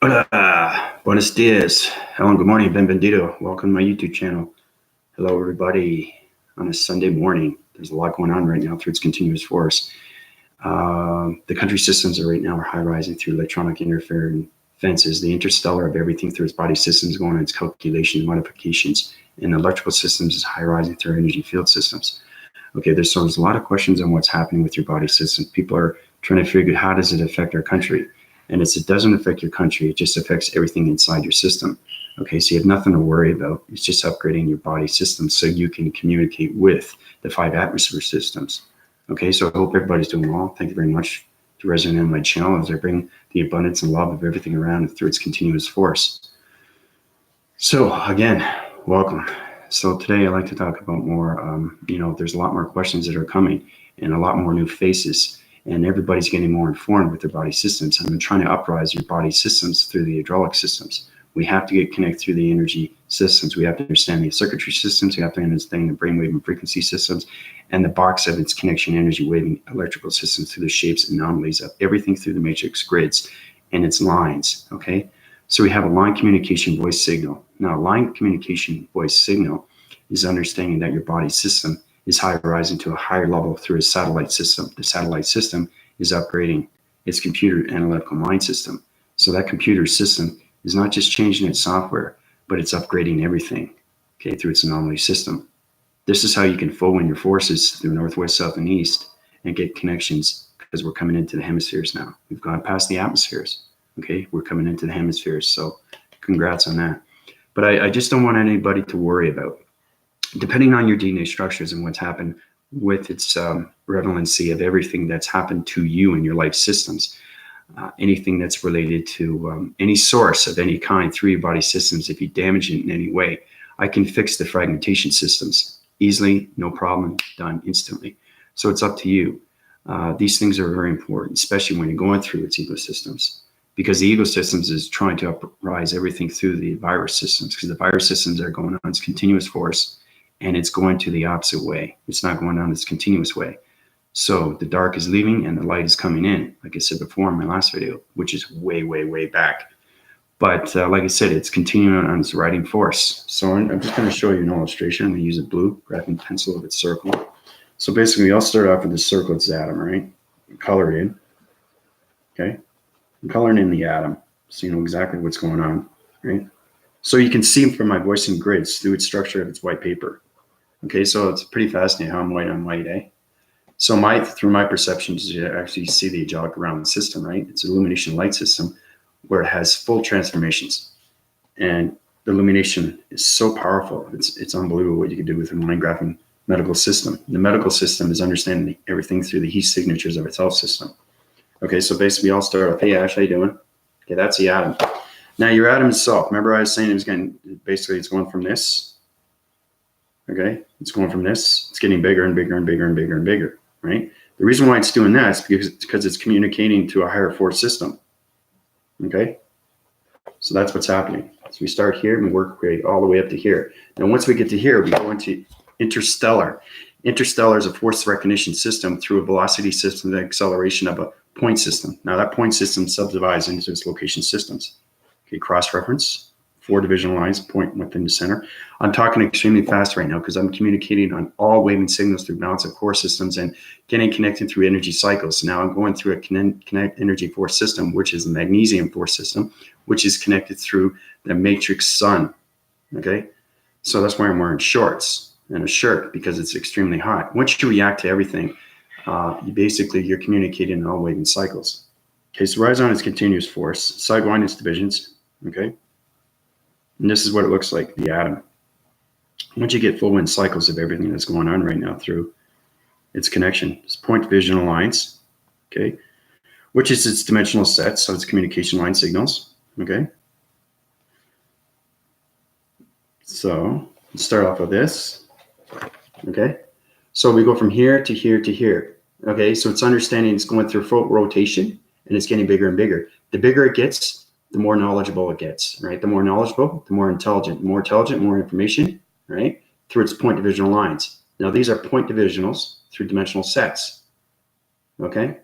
Hola, buenos dias. Hello, good morning, benvendido. Welcome to my YouTube channel. Hello, everybody. On a Sunday morning, there's a lot going on right now through its continuous force. The country systems right now are high rising through electronic interference fences. The interstellar of everything through its body systems going on its calculations, modifications, and electrical systems is high rising through energy field systems. Okay, there's a lot of questions on what's happening with your body system. People are trying to figure out how does it affect our country. And it doesn't affect your country, it just affects everything inside your system. Okay, so you have nothing to worry about. It's just upgrading your body system so you can communicate with the 5 atmosphere systems. Okay, so I hope everybody's doing well. Thank you very much for resonating on my channel as I bring the abundance and love of everything around through its continuous force. So again, welcome. So today I'd like to talk about more, there's a lot more questions that are coming and a lot more new faces. And everybody's getting more informed with their body systems. And I'm trying to uprise your body systems through the hydraulic systems. We have to get connected through the energy systems. We have to understand the circuitry systems. We have to understand the brainwave and frequency systems and the box of its connection energy waving electrical systems through the shapes and anomalies of everything through the matrix grids and its lines. Okay, so we have a line communication voice signal. Now, line communication voice signal is understanding that your body system is high rising to a higher level through a satellite system. The satellite system is upgrading its computer analytical mind system. So that computer system is not just changing its software, but it's upgrading everything, okay, through its anomaly system. This is how you can flow in your forces through northwest, south, and east and get connections because we're coming into the hemispheres now. We've gone past the atmospheres, okay? We're coming into the hemispheres, so congrats on that. But I just don't want anybody to worry about depending on your DNA structures and what's happened with its relevancy of everything that's happened to you in your life systems, anything that's related to any source of any kind through your body systems, if you damage it in any way, I can fix the fragmentation systems easily, no problem, done instantly. So it's up to you. These things are very important, especially when you're going through its ecosystems, because the ecosystems is trying to uprise everything through the virus systems, because the virus systems are going on its continuous force. And it's going to the opposite way. It's not going down this continuous way. So the dark is leaving and the light is coming in, like I said before in my last video, which is way, way, way back. But like I said, it's continuing on its riding force. So I'm just going to show you an illustration. I'm going to use a blue graphing pencil of its circle. So basically, I'll start off with the circle, it's atom, right? Color it in, okay? I'm coloring in the atom, so you know exactly what's going on, right? So you can see from my voicing grids through its structure of its white paper. Okay, so it's pretty fascinating how I'm white on white, eh? So through my perceptions, you actually see the angelic around the system, right? It's an illumination light system where it has full transformations. And the illumination is so powerful. It's unbelievable what you can do with a mind graphing medical system. The medical system is understanding everything through the heat signatures of its health system. Okay, so basically I'll start off, hey Ash, how you doing? Okay, that's the atom. Now your atom itself, remember I was saying it's going from this. Okay, it's going from this, it's getting bigger and bigger and bigger and bigger and bigger, right? The reason why it's doing that is because it's communicating to a higher force system. Okay, so that's what's happening. So we start here and we work all the way up to here. And once we get to here, we go into interstellar. Interstellar is a force recognition system through a velocity system, the acceleration of a point system. Now that point system subdivides into its location systems. Okay, cross-reference. 4 division lines, point within the center. I'm talking extremely fast right now because I'm communicating on all waving signals through balance of core systems and getting connected through energy cycles. Now I'm going through a connect energy force system, which is the magnesium force system, which is connected through the matrix sun. Okay, so that's why I'm wearing shorts and a shirt because it's extremely hot. Once you react to everything, you're communicating in all waving cycles. Okay, so horizon is continuous force, sidewind is divisions. Okay. And this is what it looks like, the atom. Once you get full wind cycles of everything that's going on right now through its connection, it's point divisional lines, okay, which is its dimensional sets, so it's communication line signals, okay. So let's start off with this, okay. So we go from here to here to here, okay. So it's understanding it's going through full rotation and it's getting bigger and bigger. The bigger it gets, the more knowledgeable it gets, right? The more knowledgeable, the more intelligent. The more intelligent, more information, right? Through its point divisional lines. Now, these are point divisionals through dimensional sets, okay?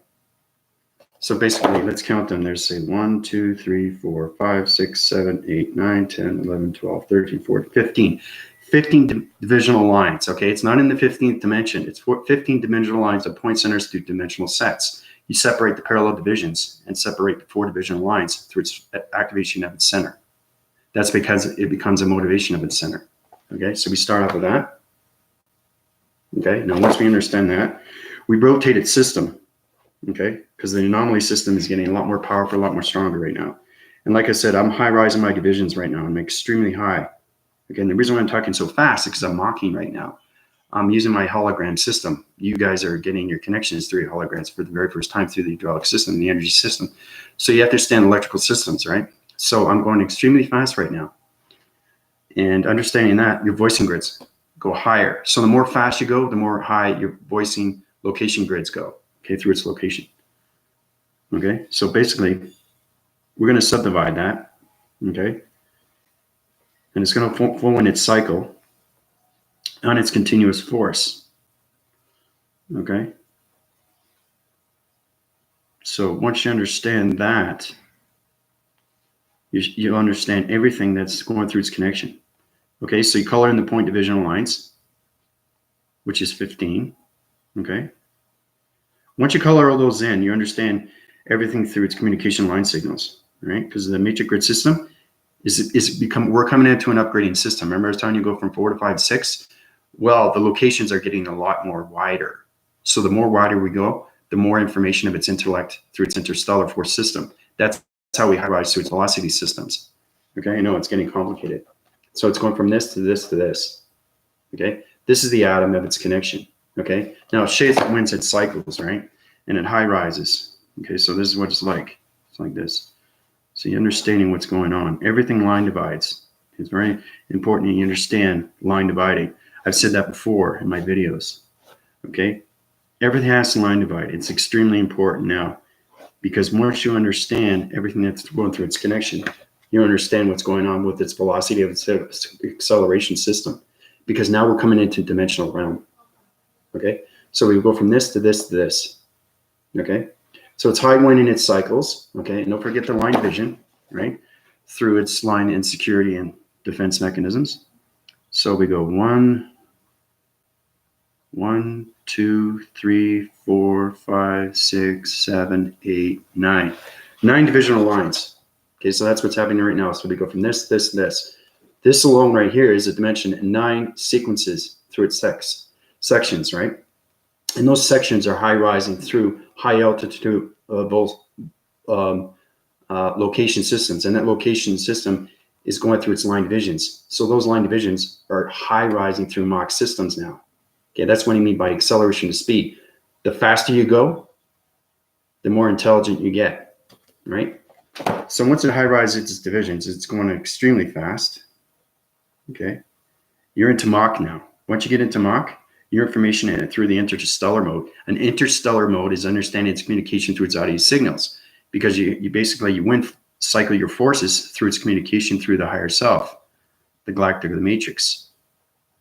So basically, let's count them. There's say 1, 2, 3, 4, 5, 6, 7, 8, 9, 10, 11, 12, 13, 14, 15. 15 divisional lines, okay? It's not in the 15th dimension. It's 15 dimensional lines of point centers through dimensional sets. You separate the parallel divisions and separate the 4 divisional lines through its activation of its center. That's because it becomes a motivation of its center, okay? So we start off with that, okay? Now, once we understand that, we rotate its system, okay? Because the anomaly system is getting a lot more powerful, a lot more stronger right now. And like I said, I'm high-rising my divisions right now. I'm extremely high. Again, the reason why I'm talking so fast is because I'm mocking right now. I'm using my hologram system. You guys are getting your connections through your holograms for the very first time through the hydraulic system, the energy system. So you have to understand electrical systems, right? So I'm going extremely fast right now. And understanding that, your voicing grids go higher. So the more fast you go, the more high your voicing location grids go, okay, through its location. Okay, so basically, we're going to subdivide that, okay? And it's going to flow in its cycle on its continuous force, okay? So once you understand that, you understand everything that's going through its connection. Okay, so you color in the point divisional lines, which is 15, okay? Once you color all those in, you understand everything through its communication line signals, right? Because the matrix grid system we're coming into an upgrading system. Remember I was telling you go from 4 to 5, 6? Well, the locations are getting a lot more wider. So the more wider we go, the more information of its intellect through its interstellar force system. That's how we high-rise to its velocity systems. Okay, I know it's getting complicated. So it's going from this to this to this. Okay, this is the atom of its connection. Okay, now it shades it wins its cycles, right? And it high rises. Okay, so this is what it's like. It's like this. So you're understanding what's going on. Everything line divides. It's very important that you understand line dividing. I've said that before in my videos. Okay, everything has to line divide. It's extremely important now because once you understand everything that's going through its connection, you understand what's going on with its velocity of its acceleration system. Because now we're coming into dimensional realm. Okay, so we go from this to this to this. Okay, so it's high wind in its cycles. Okay, and don't forget the line division, right? Through its line insecurity and defense mechanisms. So we go 1, 2, 3, 4, 5, 6, 7, 8, 9. 9 divisional lines. Okay, so that's what's happening right now. So we go from this, this, this. This alone right here is a dimension in 9 sequences through its sections, right? And those sections are high rising through high altitude location systems. And that location system is going through its line divisions. So those line divisions are high rising through Mach systems now. Okay, that's what I mean by acceleration to speed. The faster you go, the more intelligent you get, right? So once it high rises its divisions, it's going extremely fast. Okay, you're into Mach now. Once you get into Mach, your information in it through the interstellar mode. An interstellar mode is understanding its communication through its audio signals, because you basically wind cycle your forces through its communication through the higher self, the galactic or the matrix.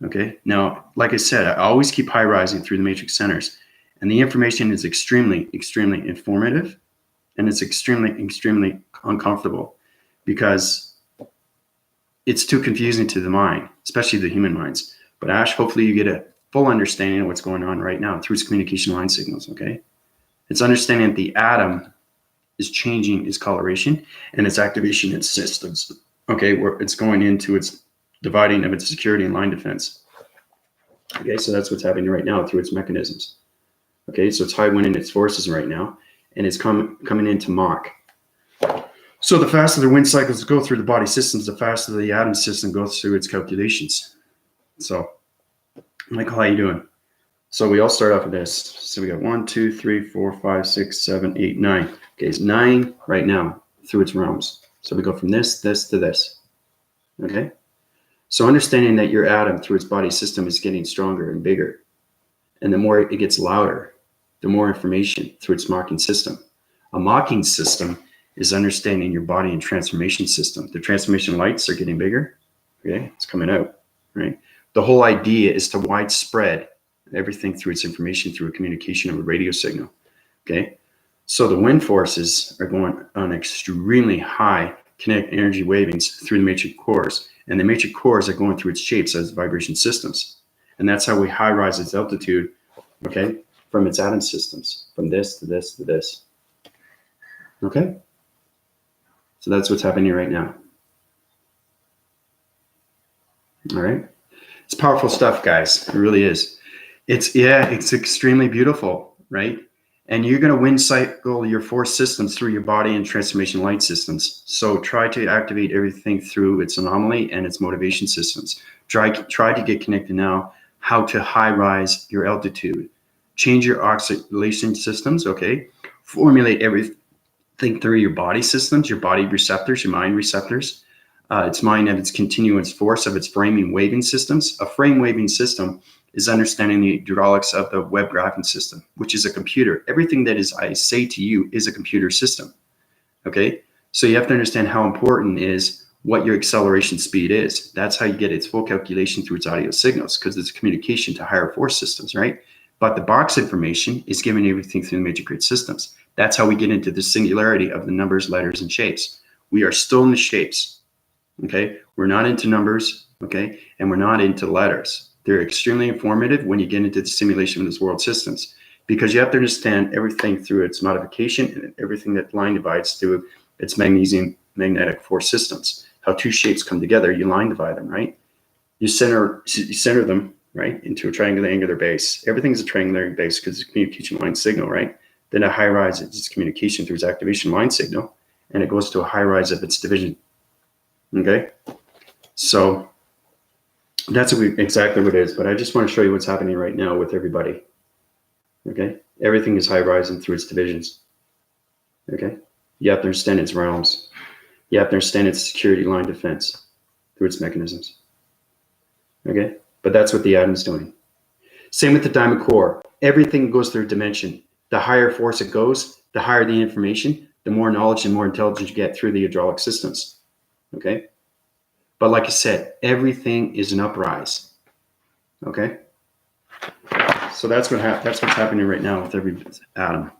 Okay, now, like I said, I always keep high rising through the matrix centers, and the information is extremely, extremely informative, and it's extremely, extremely uncomfortable because it's too confusing to the mind, especially the human minds. But Ash, hopefully you get a full understanding of what's going on right now through its communication line signals, okay? It's understanding that the atom is changing its coloration and its activation in systems, okay, where it's going into its dividing of its security and line defense. Okay, so that's what's happening right now through its mechanisms. Okay, so it's high wind in its forces right now, and it's coming into Mach. So the faster the wind cycles go through the body systems, the faster the atom system goes through its calculations. So, Michael, how you doing? So we all start off with this. So we got 1, 2, 3, 4, 5, 6, 7, 8, 9. Okay, it's 9 right now through its realms. So we go from this to this. Okay? So understanding that your atom through its body system is getting stronger and bigger. And the more it gets louder, the more information through its mocking system. A mocking system is understanding your body and transformation system. The transformation lights are getting bigger. Okay, it's coming out, right? The whole idea is to widespread everything through its information through a communication of a radio signal. Okay, So the wind forces are going on extremely high kinetic energy wavings through the matrix cores, and the matrix cores are going through its shapes as vibration systems. And that's how we high rise its altitude, okay, from its atom systems, from this to this to this. Okay? So that's what's happening right now. All right? It's powerful stuff, guys. It really is. It's extremely beautiful, right? And you're going to wind cycle your force systems through your body and transformation light systems. So try to activate everything through its anomaly and its motivation systems. Try to get connected now how to high rise your altitude. Change your oscillation systems, okay? Formulate everything through your body systems, your body receptors, your mind receptors. Its mind and its continuous force of its framing waving systems. A frame waving system is understanding the hydraulics of the web graphing system, which is a computer. Everything that is I say to you is a computer system. Okay, so you have to understand how important is what your acceleration speed is. That's how you get its full calculation through its audio signals, because it's communication to higher force systems, right? But the box information is giving everything through the major grid systems. That's how we get into the singularity of the numbers, letters, and shapes. We are still in the shapes. Okay, we're not into numbers, okay, and we're not into letters. They're extremely informative when you get into the simulation of this world systems, because you have to understand everything through its modification and everything that line divides through its magnesium magnetic force systems. How two shapes come together, you line divide them, right? You center them, right, into a triangular angular base. Everything's a triangular base because it's a communication line signal, right? Then a high rise is its communication through its activation line signal, and it goes to a high rise of its division. Okay, so that's exactly what it is. But I just want to show you what's happening right now with everybody. Okay, everything is high rising through its divisions. Okay, you have to understand its realms. You have to understand its security line defense through its mechanisms. Okay, but that's what the atom's doing. Same with the diamond core. Everything goes through a dimension. The higher force it goes, the higher the information, the more knowledge and more intelligence you get through the hydraulic systems. Okay, but like I said, everything is an uprise. Okay, so that's what's happening right now with every atom.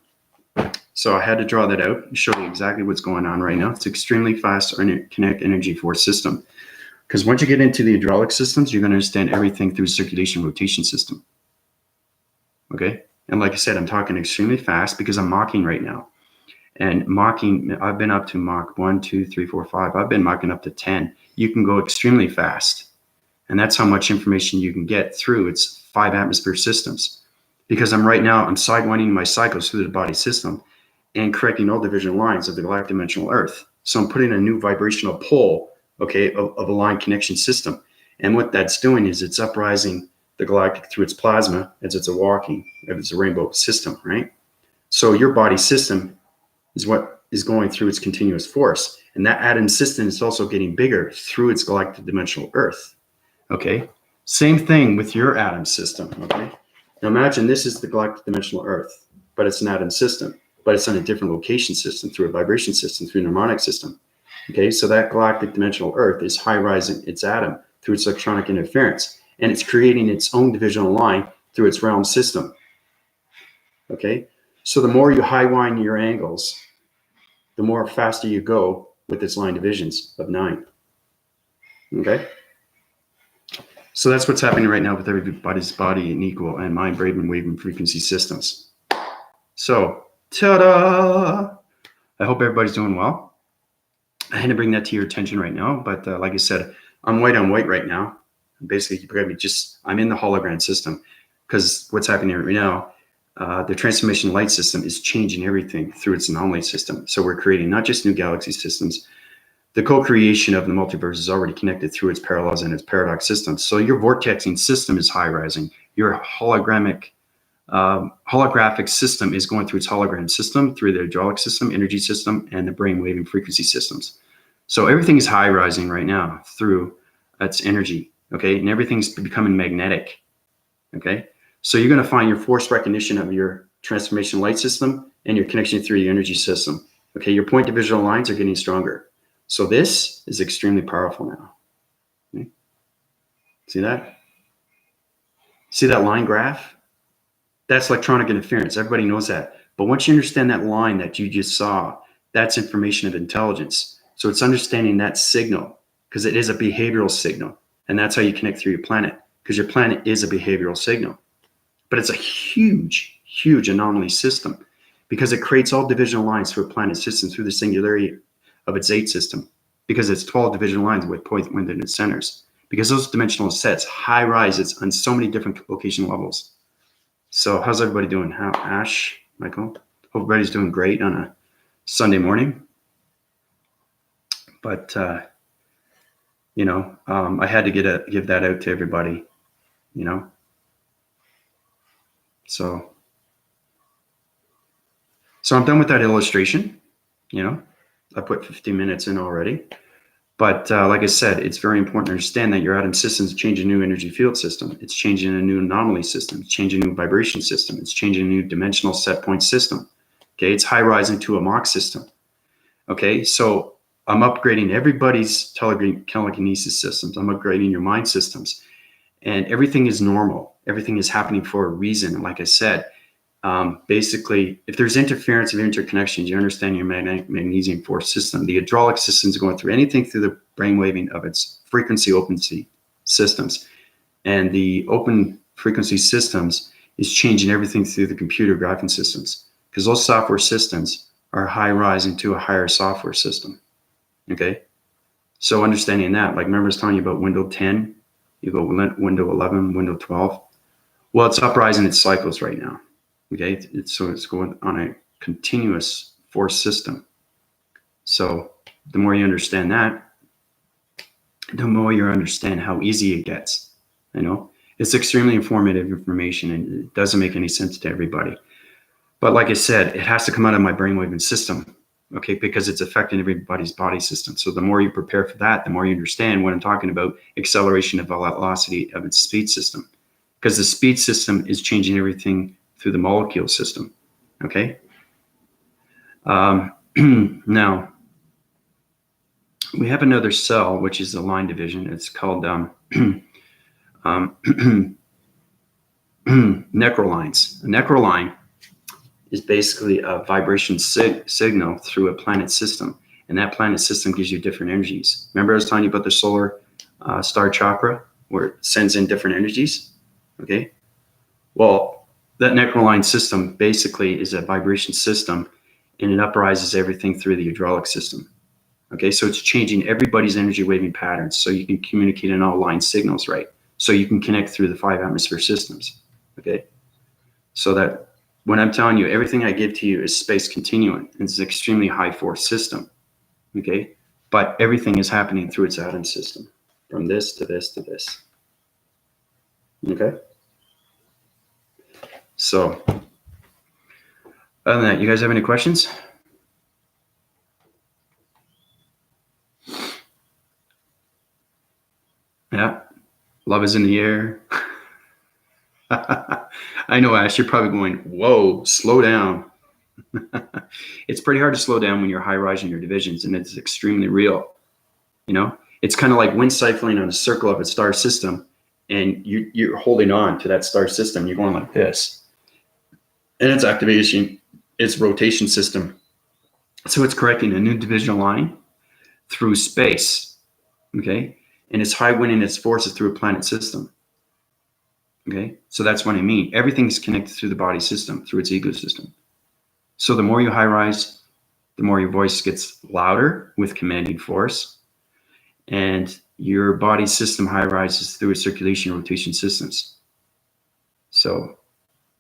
So I had to draw that out and show you exactly what's going on right now. It's extremely fast kinetic energy force system, because once you get into the hydraulic systems, you're going to understand everything through circulation rotation system. Okay, and like I said, I'm talking extremely fast because I'm mocking right now. And mocking, I've been up to Mach 1, 2, 3, 4, 5. I've been mocking up to 10. You can go extremely fast. And that's how much information you can get through its 5 atmosphere systems. Because I'm sidewinding my cycles through the body system and correcting all division lines of the galactic dimensional Earth. So I'm putting a new vibrational pole, okay, of a line connection system. And what that's doing is it's uprising the galactic through its plasma as it's a rainbow system, right? So your body system is what is going through its continuous force. And that atom system is also getting bigger through its galactic dimensional Earth. Okay, same thing with your atom system. Okay, now imagine this is the galactic dimensional Earth, but it's an atom system, but it's on a different location system through a vibration system, through a mnemonic system. Okay, so that galactic dimensional Earth is high rising its atom through its electronic interference, and it's creating its own divisional line through its realm system. Okay, so the more you high wind your angles, the more faster you go with its line divisions of 9. Okay? So that's what's happening right now with everybody's body and equal and mind, brave, and waving frequency systems. So, ta-da! I hope everybody's doing well. I had to bring that to your attention right now, but like I said, I'm white on white right now. Basically, I'm in the hologram system, because what's happening right now, the transformation light system is changing everything through its anomaly system. So we're creating not just new galaxy systems. The co-creation of the multiverse is already connected through its parallels and its paradox systems. So your vortexing system is high rising. Your holographic system is going through its hologram system, through the hydraulic system, energy system, and the brain waving frequency systems. So everything is high rising right now through its energy. Okay, and everything's becoming magnetic. Okay. So you're going to find your force recognition of your transformation light system and your connection through your energy system. Okay, your point divisional lines are getting stronger. So this is extremely powerful now. Okay. See that? See that line graph? That's electronic interference. Everybody knows that. But once you understand that line that you just saw, that's information of intelligence. So it's understanding that signal, because it is a behavioral signal. And that's how you connect through your planet, because your planet is a behavioral signal. But it's a huge, huge anomaly system, because it creates all divisional lines through a planet system through the singularity of its 8 system, because it's 12 divisional lines with point within its centers, because those dimensional sets high rises on so many different location levels. So how's everybody doing? How, Ash, Michael? Hope everybody's doing great on a Sunday morning. But I had to give that out to everybody, So I'm done with that illustration. I put 15 minutes in already. But like I said, it's very important to understand that your atom system is changing a new energy field system. It's changing a new anomaly system. It's changing a new vibration system. It's changing a new dimensional set point system. Okay, it's high rising to a Mach system. Okay, so I'm upgrading everybody's telekinesis systems. I'm upgrading your mind systems. And everything is normal. Everything is happening for a reason. And like I said, basically, if there's interference of interconnections, you understand your magnesium force system. The hydraulic system is going through anything through the brainwaving of its frequency opency systems. And the open frequency systems is changing everything through the computer graphing systems, because those software systems are high rising to a higher software system. Okay. So understanding that, like remember I was telling you about window 10, you go window 11, window 12. Well, it's uprising its cycles right now. Okay, it's going on a continuous force system. So the more you understand that, the more you understand how easy it gets. It's extremely informative information, and it doesn't make any sense to everybody. But like I said, it has to come out of my brainwaving system, okay, because it's affecting everybody's body system. So the more you prepare for that, the more you understand what I'm talking about, acceleration of velocity of its speed system, because the speed system is changing everything through the molecule system. Okay. Now we have another cell, which is the line division. It's called necrolines. A necroline is basically a vibration signal through a planet system, and that planet system gives you different energies. Remember, I was telling you about the solar star chakra, where it sends in different energies. Okay. Well, that necroline system basically is a vibration system, and it uprises everything through the hydraulic system. Okay, so it's changing everybody's energy waving patterns, so you can communicate in all line signals, right? So you can connect through the 5 atmosphere systems. Okay, so that when I'm telling you everything I give to you is space continuum, it's an extremely high force system. Okay, but everything is happening through its atom system, from this to this to this. Okay. So, other than that, you guys have any questions? Yeah, love is in the air. I know, Ash, you're probably going, whoa, slow down. It's pretty hard to slow down when you're high rising your divisions, and it's extremely real. It's kind of like wind cycling on a circle of a star system, and you're holding on to that star system. You're going like this, and it's activation, its rotation system. So it's correcting a new divisional line through space. Okay, and it's high winding its forces through a planet system. Okay, so that's what I mean. Everything's connected through the body system, through its ecosystem. So the more you high rise, the more your voice gets louder with commanding force, and your body system high rises through its circulation rotation systems. So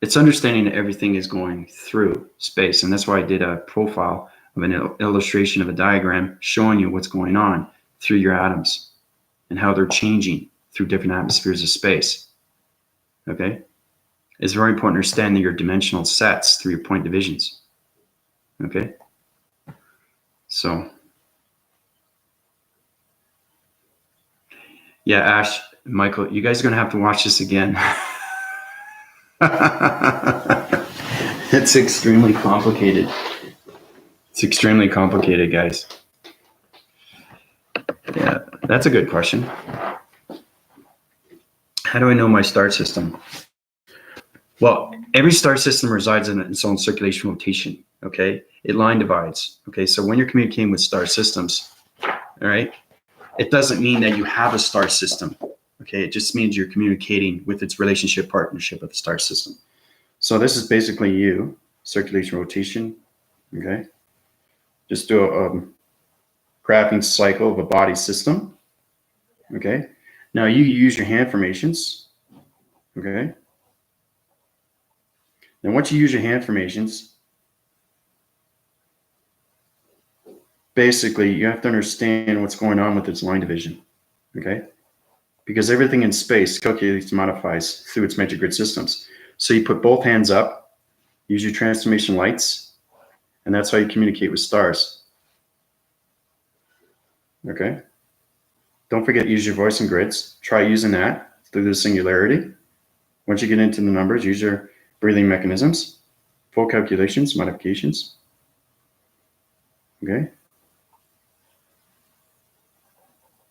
it's understanding that everything is going through space, and that's why I did a profile of an illustration of a diagram showing you what's going on through your atoms and how they're changing through different atmospheres of space. Okay, it's very important to understand your dimensional sets through your point divisions. Okay, so yeah, Ash, Michael, you guys are gonna have to watch this again. It's extremely complicated. It's extremely complicated, guys. Yeah, that's a good question. How do I know my star system? Well, every star system resides in its own circulation rotation. Okay, it line divides. Okay, so when you're communicating with star systems, all right, it doesn't mean that you have a star system. Okay, it just means you're communicating with its relationship partnership of the star system. So this is basically you, circulation rotation. Okay, just do a graphing cycle of a body system. Okay, now you use your hand formations. Okay, now once you use your hand formations, basically you have to understand what's going on with its line division. Okay, because everything in space calculates and modifies through its metric grid systems. So you put both hands up, use your transformation lights, and that's how you communicate with stars. Okay. Don't forget, use your voice and grids. Try using that through the singularity. Once you get into the numbers, use your breathing mechanisms, full calculations, modifications. Okay.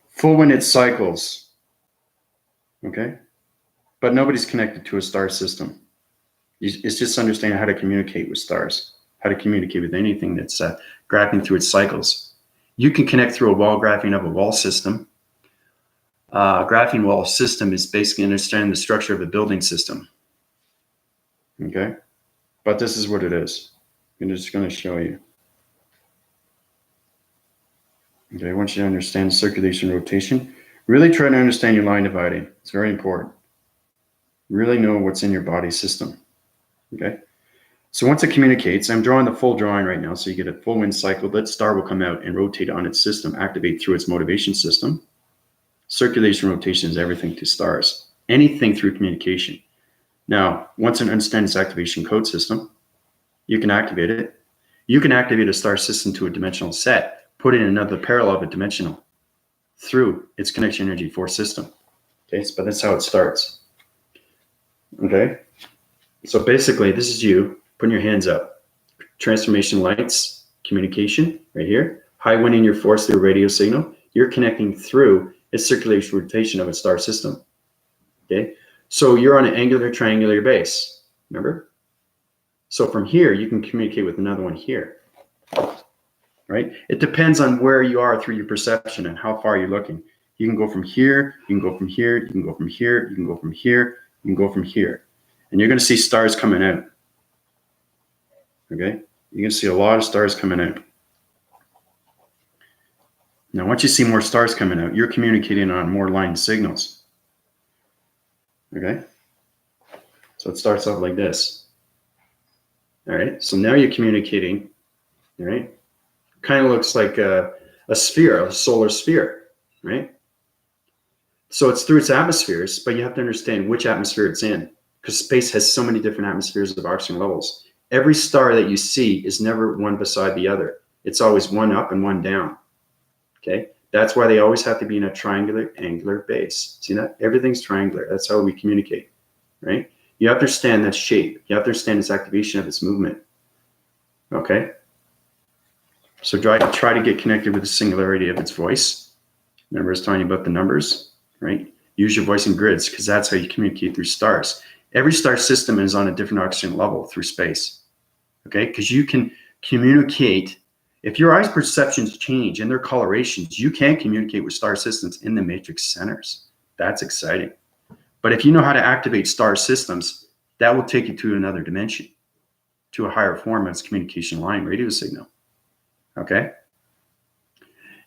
Full when it cycles. Okay. But nobody's connected to a star system. It's just understanding how to communicate with stars, how to communicate with anything that's graphing through its cycles. You can connect through a wall graphing of a wall system. Graphing wall system is basically understanding the structure of a building system. Okay, but this is what it is. I'm just going to show you. Okay, I want you to understand circulation rotation. Really try to understand your line dividing. It's very important. Really know what's in your body system. Okay, so once it communicates, I'm drawing the full drawing right now, so you get a full wind cycle. That star will come out and rotate on its system, activate through its motivation system. Circulation rotation is everything to stars, anything through communication. Now, once it understands its activation code system, you can activate it. You can activate a star system to a dimensional set, put in another parallel of a dimensional through its connection energy force system. Okay, but that's how it starts. Okay, so basically, this is you putting your hands up. Transformation lights, communication right here. High winding your force through a radio signal. You're connecting through its circulation rotation of a star system. Okay, so you're on an angular triangular base, remember? So from here, you can communicate with another one here, right? It depends on where you are through your perception and how far you're looking. You can go from here, you can go from here, you can go from here, you can go from here, you can go from here. And you're going to see stars coming out. Okay, you're going to see a lot of stars coming out. Now, once you see more stars coming out, you're communicating on more line signals. Okay, so it starts off like this. All right, so now you're communicating. All right, kind of looks like a sphere, a solar sphere, right? So it's through its atmospheres, but you have to understand which atmosphere it's in, because space has so many different atmospheres of oxygen levels. Every star that you see is never one beside the other. It's always one up and one down. Okay, that's why they always have to be in a triangular angular base. See that? Everything's triangular. That's how we communicate, right? You have to understand that shape. You have to understand its activation of its movement. Okay, so try to get connected with the singularity of its voice. Remember, I was telling you about the numbers, right? Use your voice and grids, because that's how you communicate through stars. Every star system is on a different oxygen level through space. Okay, because you can communicate. If your eyes' perceptions change and their colorations, you can communicate with star systems in the matrix centers. That's exciting. But if you know how to activate star systems, that will take you to another dimension, to a higher form of its communication line radio signal. Okay?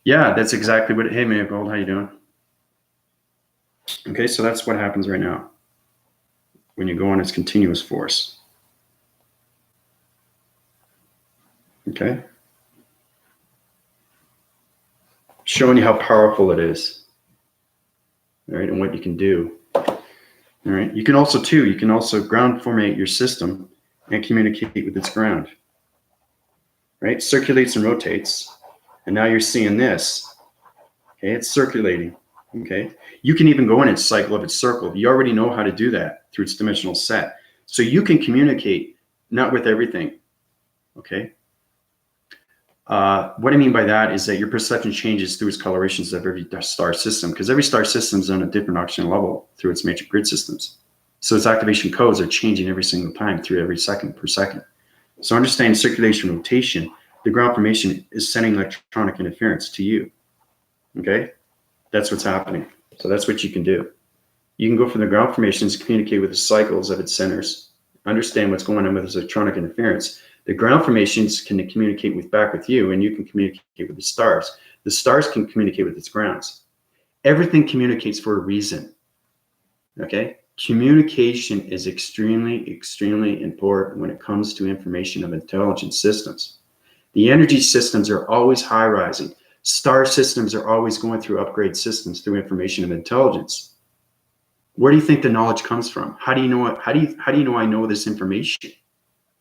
Yeah, that's exactly what. Hey, man, Gold, how you doing? Okay, so that's what happens right now when you go on its continuous force. Okay? Showing you how powerful it is, all right, and what you can do. All right, you can also ground formate your system and communicate with its ground, right? Circulates and rotates, and now you're seeing this. Okay, it's circulating. Okay, you can even go in its cycle of its circle. You already know how to do that through its dimensional set, so you can communicate, not with everything. Okay. What I mean by that is that your perception changes through its colorations of every star system, because every star system is on a different oxygen level through its matrix grid systems. So its activation codes are changing every single time through every second per second. So understanding circulation rotation, the ground formation is sending electronic interference to you. Okay? That's what's happening. So that's what you can do. You can go from the ground formations, communicate with the cycles of its centers, understand what's going on with its electronic interference. The ground formations can communicate back with you, and you can communicate with the stars. The stars can communicate with its grounds. Everything communicates for a reason. Okay? Communication is extremely, extremely important when it comes to information of intelligent systems. The energy systems are always high rising. Star systems are always going through upgrade systems through information of intelligence. Where do you think the knowledge comes from? How do you know it? How do you know I know this information?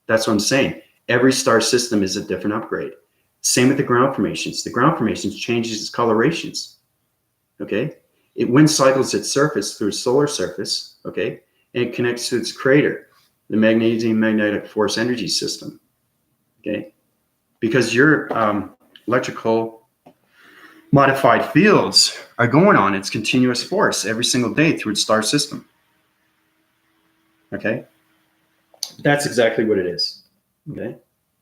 That's what I'm saying. Every star system is a different upgrade. Same with the ground formations. The ground formations changes its colorations. Okay? It wind cycles its surface through its solar surface, okay? And it connects to its crater, the magnesium magnetic force energy system, okay? Because your electrical modified fields are going on its continuous force every single day through its star system. Okay? That's exactly what it is. Okay?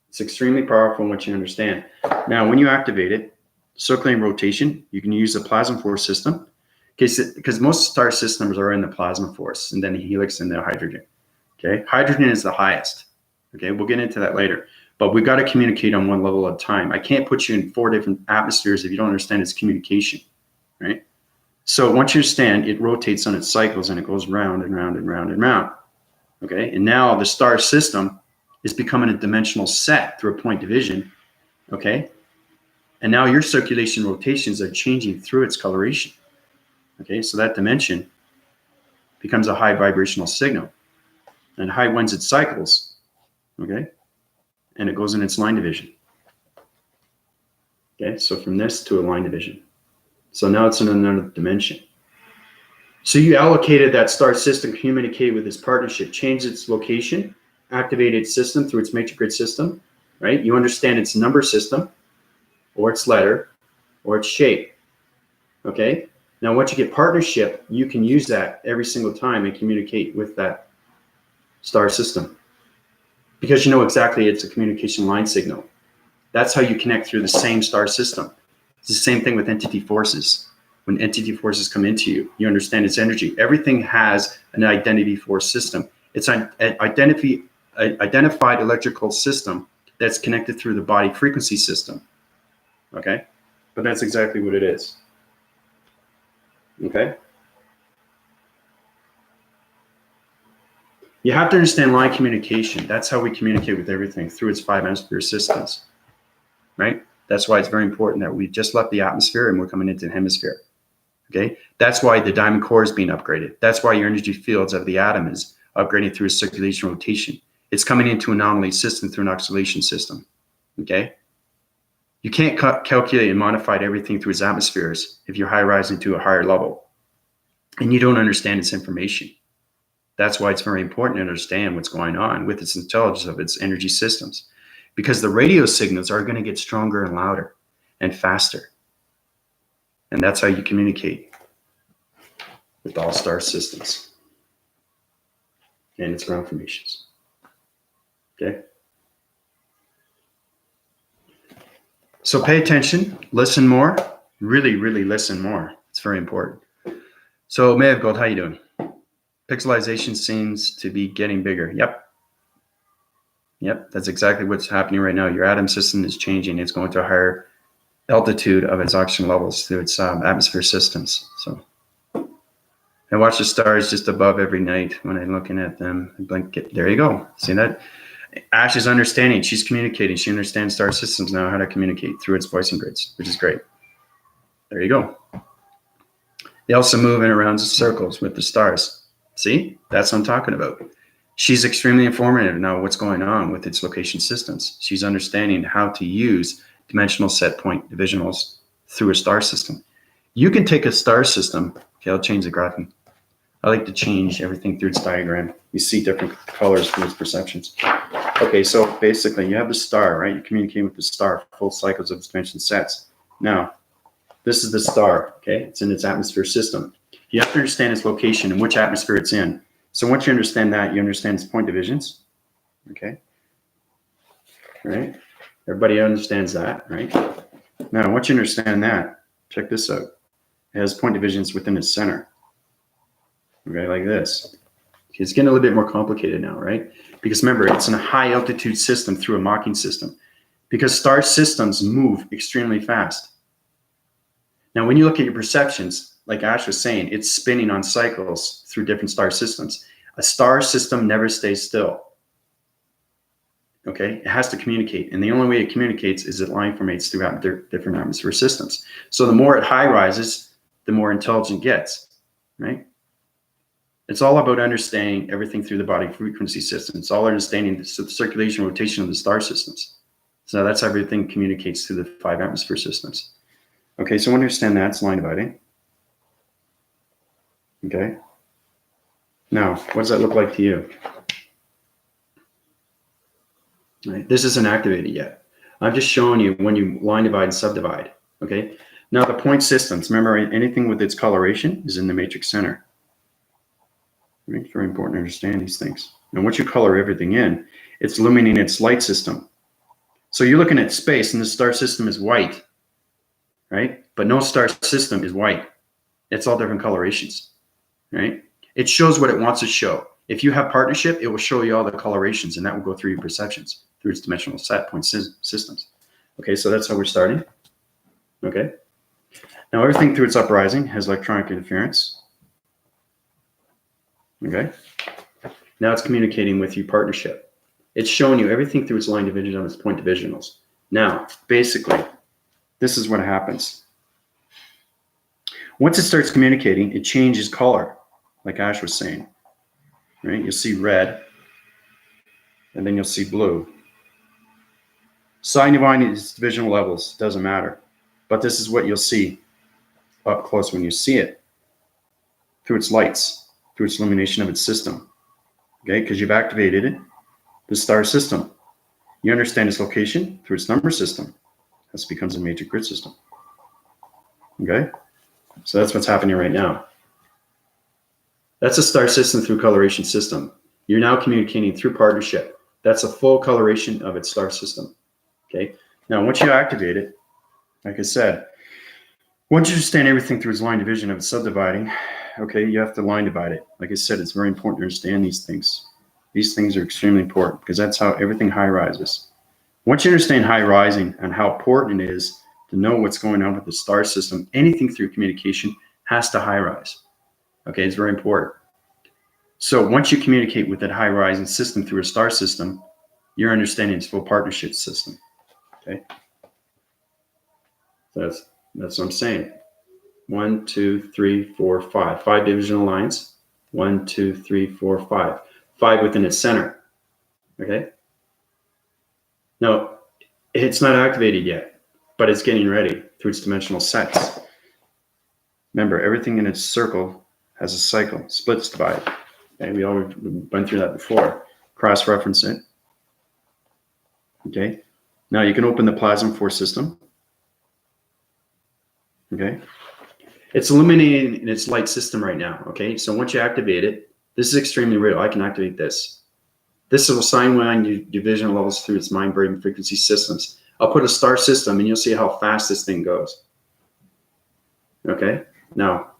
It's extremely powerful once you understand. Now, when you activate it, circulating rotation, you can use the plasma force system because most star systems are in the plasma force and then the helix and the hydrogen. Okay? Hydrogen is the highest. Okay? We'll get into that later. But we've got to communicate on one level at a time. I can't put you in 4 different atmospheres if you don't understand its communication, right? So once you understand, it rotates on its cycles and it goes round and round and round and round, okay? And now the star system is becoming a dimensional set through a point division, okay? And now your circulation rotations are changing through its coloration, okay? So that dimension becomes a high vibrational signal. And high winds its cycles, okay? And it goes in its line division. Okay, so from this to a line division. So now it's in another dimension. So you allocated that star system, communicated with its partnership, changed its location, activated its system through its matrix grid system, right? You understand its number system, or its letter, or its shape. Okay? Now once you get partnership, you can use that every single time and communicate with that star system. Because you know exactly it's a communication line signal. That's how you connect through the same star system. It's the same thing with entity forces. When entity forces come into you, you understand its energy. Everything has an identity force system. It's an identified electrical system that's connected through the body frequency system. Okay? But that's exactly what it is. Okay? You have to understand line communication. That's how we communicate with everything through its 5 hemisphere systems, right? That's why it's very important that we just left the atmosphere and we're coming into the hemisphere, okay? That's why the diamond core is being upgraded. That's why your energy fields of the atom is upgrading through a circulation rotation. It's coming into an anomaly system through an oscillation system, okay? You can't calculate and modify everything through its atmospheres if you're high rising to a higher level and you don't understand its information. That's why it's very important to understand what's going on with its intelligence of its energy systems, because the radio signals are going to get stronger and louder and faster. And that's how you communicate with all star systems and its ground formations. Okay? So pay attention, listen more, really, really listen more. It's very important. So May of Gold, how you doing? Pixelization seems to be getting bigger. Yep, that's exactly what's happening right now. Your atom system is changing. It's going to a higher altitude of its oxygen levels through its atmosphere systems. So I watch the stars just above every night when I'm looking at them. I blink it. There you go. See that? Ash is understanding. She's communicating. She understands star systems now, how to communicate through its voicing grids, which is great. There you go. They also move in around circles with the stars. See? That's what I'm talking about. She's extremely informative now what's going on with its location systems. She's understanding how to use dimensional set point divisionals through a star system. You can take a star system. Okay, I'll change the graphing. I like to change everything through its diagram. You see different colors through its perceptions. Okay, so basically you have the star, right? You're communicating with the star, full cycles of its dimension sets. Now, this is the star, okay? It's in its atmosphere system. You have to understand its location and which atmosphere it's in. So once you understand that, you understand its point divisions. Okay. Right. Everybody understands that, right? Now, once you understand that, check this out. It has point divisions within its center. Okay, like this. It's getting a little bit more complicated now, right? Because remember, it's in a high altitude system through a Machine system. Because star systems move extremely fast. Now, when you look at your perceptions, like Ash was saying, it's spinning on cycles through different star systems. A star system never stays still. Okay, it has to communicate, and the only way it communicates is it line formates throughout different atmosphere systems. So the more it high rises, the more intelligent it gets, right? It's all about understanding everything through the body frequency system. It's all understanding the circulation, rotation of the star systems. So that's how everything communicates through the 5 atmosphere systems. Okay, so understand that's line dividing. Okay. Now, what does that look like to you? Right. This isn't activated yet. I'm just showing you when you line divide and subdivide. Okay. Now the point systems, remember anything with its coloration is in the matrix center. Right? It's very important to understand these things. And once you color everything in, it's illuminating its light system. So you're looking at space and the star system is white, right? But no star system is white. It's all different colorations, right? It shows what it wants to show. If you have partnership, it will show you all the colorations, and that will go through your perceptions, through its dimensional set point systems. Okay, so that's how we're starting. Okay. Now everything through its uprising has electronic interference. Okay. Now it's communicating with you partnership. It's showing you everything through its line division on its point divisionals. Now, basically, this is what happens. Once it starts communicating, it changes color, like Ash was saying. Right? You'll see red, and then you'll see blue. Sign dividing its divisional levels, doesn't matter. But this is what you'll see up close when you see it. Through its lights, through its illumination of its system. Okay, because you've activated it, the star system. You understand its location through its number system. This becomes a major grid system. Okay, so that's what's happening right now. That's a star system through coloration system. You're now communicating through partnership. That's a full coloration of its star system. Okay. Now, once you activate it, like I said, once you understand everything through its line division of its subdividing, okay, you have to line divide it. Like I said, it's very important to understand these things. These things are extremely important because that's how everything high rises. Once you understand high rising and how important it is to know what's going on with the star system, anything through communication has to high rise. Okay, it's very important. So once you communicate with that high rising system through a star system, you're understanding its full partnership system. Okay, that's what I'm saying. 1, 2, 3, 4, 5. 5 divisional lines. 1, 2, 3, 4, 5. 5 within its center. Okay. Now, it's not activated yet, but it's getting ready through its dimensional sets. Remember, everything in its circle has a cycle, splits divide. Okay, we already went through that before. Cross-reference it. Okay. Now you can open the plasma force system. Okay. It's illuminating in its light system right now. Okay. So once you activate it, this is extremely real. I can activate this. This will assign your divisional levels through its mind, brain, frequency systems. I'll put a star system and you'll see how fast this thing goes. Okay. Now,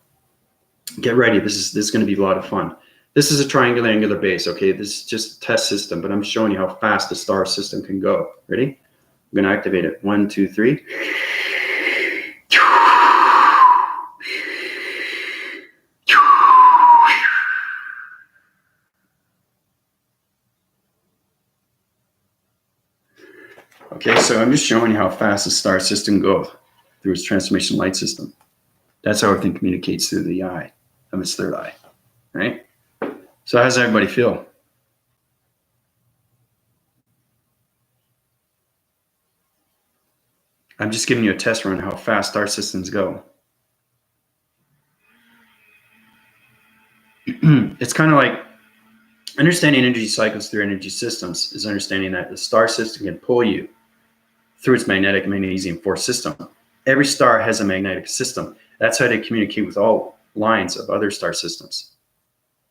get ready. This is going to be a lot of fun. This is a triangular angular base. Okay. This is just a test system, but I'm showing you how fast the star system can go. Ready? I'm going to activate it. 1, 2, 3. Okay, so I'm just showing you how fast the star system goes through its transformation light system. That's how everything communicates through the eye of its third eye, right? So how does everybody feel? I'm just giving you a test run how fast star systems go. It's kind of like understanding energy cycles through energy systems is understanding that the star system can pull you through its magnetic magnesium force system. Every star has a magnetic system. That's how they communicate with all lines of other star systems.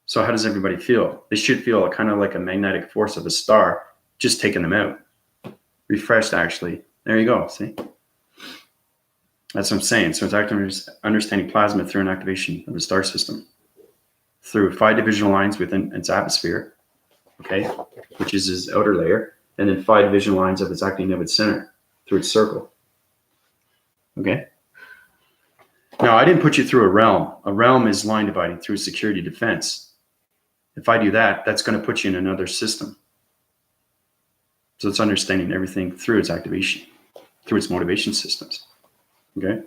So how does everybody feel? They should feel kind of like a magnetic force of a star just taking them out. Refreshed, actually. There you go. See? That's what I'm saying. So it's understanding plasma through an activation of a star system through 5 divisional lines within its atmosphere, okay, which is its outer layer, and then 5 divisional lines of its acting of its center through its circle. Okay. Now, I didn't put you through a realm. A realm is line dividing through security defense. If I do that, that's going to put you in another system. So it's understanding everything through its activation, through its motivation systems. Okay.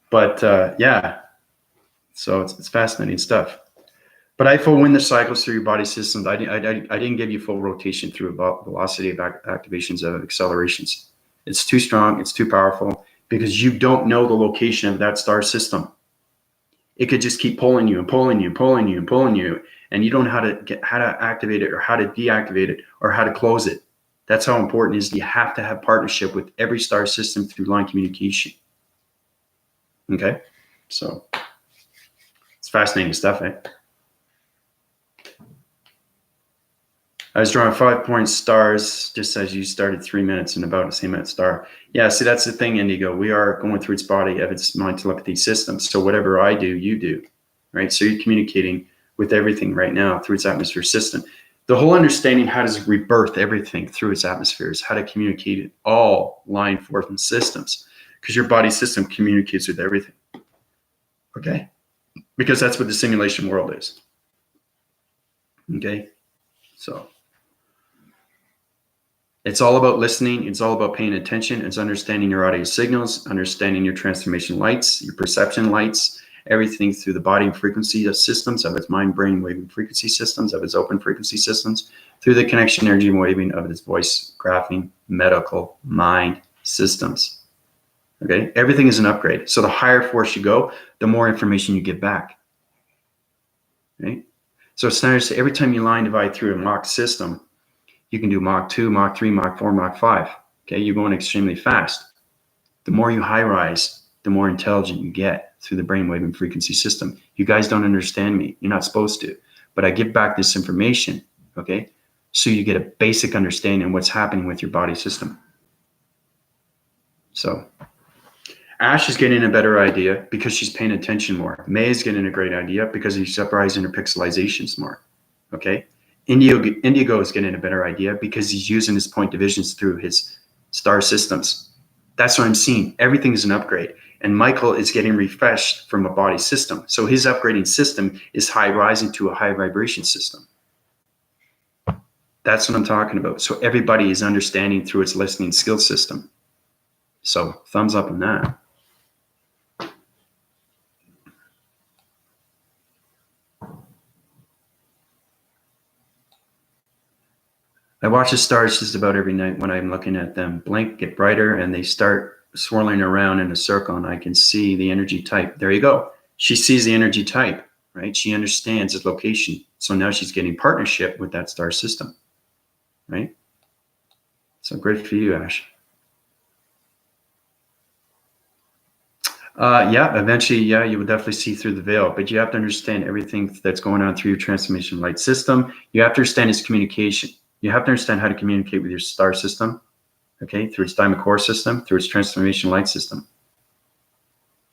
But yeah, so it's fascinating stuff. But I full win the cycles through your body systems. I didn't give you full rotation through velocity of activations of accelerations. It's too strong. It's too powerful because you don't know the location of that star system. It could just keep pulling you and pulling you and pulling you and pulling you, and you don't know how to activate it or how to deactivate it or how to close it. That's how important it is. You have to have partnership with every star system through line communication. Okay, so it's fascinating stuff, eh? I was drawing 5-point stars just as you started 3 minutes and about the same minute star. Yeah, see, that's the thing, Indigo. We are going through its body of its mind telepathy system. So whatever I do, you do, right? So you're communicating with everything right now through its atmosphere system. The whole understanding how to rebirth everything through its atmospheres, how to communicate it all line forth and systems, because your body system communicates with everything. Okay? Because that's what the simulation world is. Okay? So it's all about listening. It's all about paying attention. It's understanding your audio signals, understanding your transformation lights, your perception lights, everything through the body and frequency systems of its mind, brain waving frequency systems, of its open frequency systems, through the connection energy waving of its voice, graphing, medical, mind systems. Okay, everything is an upgrade. So the higher force you go, the more information you get back. Right? So it's nice every time you line divide through a Mach system, you can do Mach 2, Mach 3, Mach 4, Mach 5. Okay, you're going extremely fast. The more you high rise, the more intelligent you get through the brainwave and frequency system. You guys don't understand me. You're not supposed to. But I give back this information, okay, so you get a basic understanding of what's happening with your body system. So Ash is getting a better idea because she's paying attention more. May is getting a great idea because he's separating her pixelizations more, okay? Indigo is getting a better idea because he's using his point divisions through his star systems. That's what I'm seeing. Everything is an upgrade. And Michael is getting refreshed from a body system. So his upgrading system is high rising to a high vibration system. That's what I'm talking about. So everybody is understanding through its listening skill system. So thumbs up on that. I watch the stars just about every night when I'm looking at them blink, get brighter, and they start swirling around in a circle, and I can see the energy type. There you go. She sees the energy type, right? She understands its location. So now she's getting partnership with that star system, right? So great for you, Ash. Yeah, eventually, yeah, you will definitely see through the veil, but you have to understand everything that's going on through your transformation light system. You have to understand its communication. You have to understand how to communicate with your star system, okay, through its diamond core system, through its transformation light system.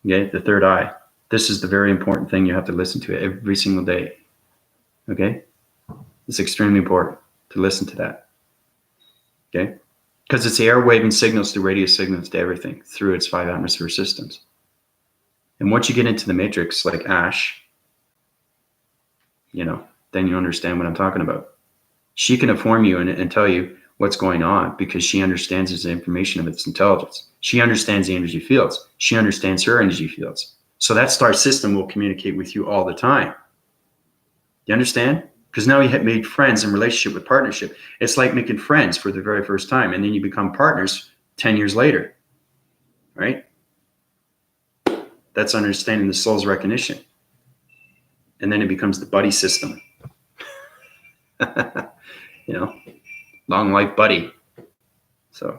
Okay, the third eye. This is the very important thing you have to listen to every single day. Okay, it's extremely important to listen to that. Okay, because it's air waving signals through radio signals to everything through its 5 atmosphere systems. And once you get into the matrix, like Ash, you know, then you understand what I'm talking about. She can inform you and tell you what's going on because she understands the information of its intelligence. She understands the energy fields. She understands her energy fields. So that star system will communicate with you all the time. You understand? Because now you have made friends in relationship with partnership. It's like making friends for the very first time, and then you become partners 10 years later, right? That's understanding the soul's recognition. And then it becomes the buddy system. You know, long life buddy. So.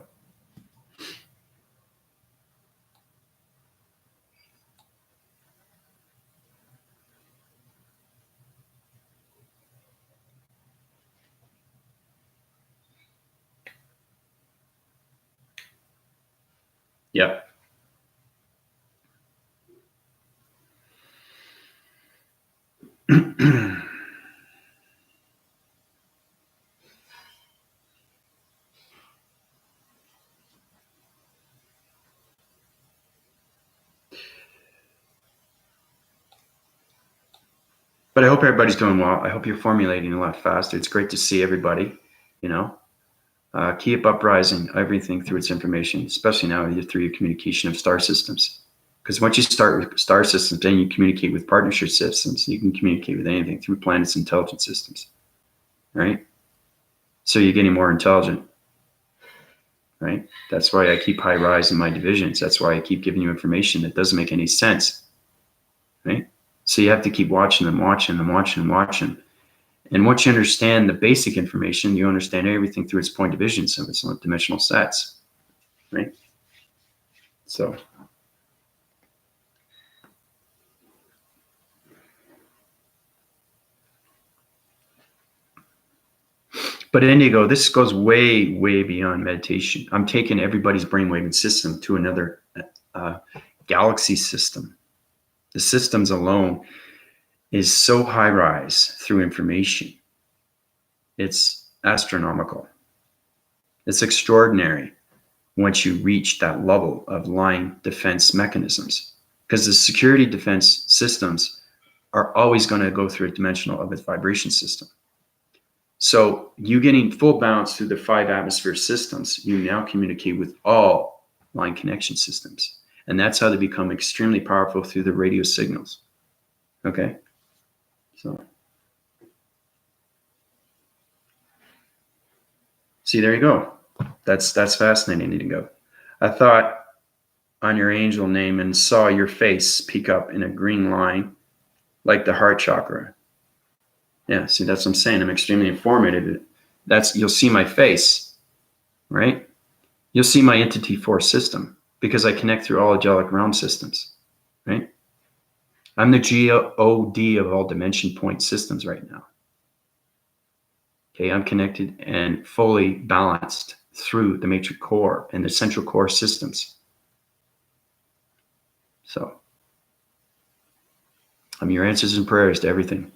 Yep. But I hope everybody's doing well. I hope you're formulating a lot faster. It's great to see everybody, you know. Keep uprising everything through its information, especially now through your communication of star systems. Because once you start with star systems, then you communicate with partnership systems. You can communicate with anything through planets' intelligence systems, right? So you're getting more intelligent, right? That's why I keep high rise in my divisions. That's why I keep giving you information that doesn't make any sense, right? So you have to keep watching them. And once you understand the basic information, you understand everything through its point divisions of its dimensional sets, right? So. But Indigo, this goes way, way beyond meditation. I'm taking everybody's brainwave system to another galaxy system. The systems alone is so high rise through information. It's astronomical. It's extraordinary once you reach that level of line defense mechanisms, because the security defense systems are always going to go through a dimensional of its vibration system. So you getting full bounce through the 5 atmosphere systems, you now communicate with all line connection systems. And that's how they become extremely powerful through the radio signals. Okay? So. See, there you go. That's fascinating, Indigo. I thought on your angel name and saw your face peek up in a green line like the heart chakra. Yeah, see, that's what I'm saying. I'm extremely informative. You'll see my face, right? You'll see my entity force system because I connect through all angelic realm systems, right? I'm the GOD of all dimension point systems right now. Okay, I'm connected and fully balanced through the matrix core and the central core systems. So, I'm your answers and prayers to everything.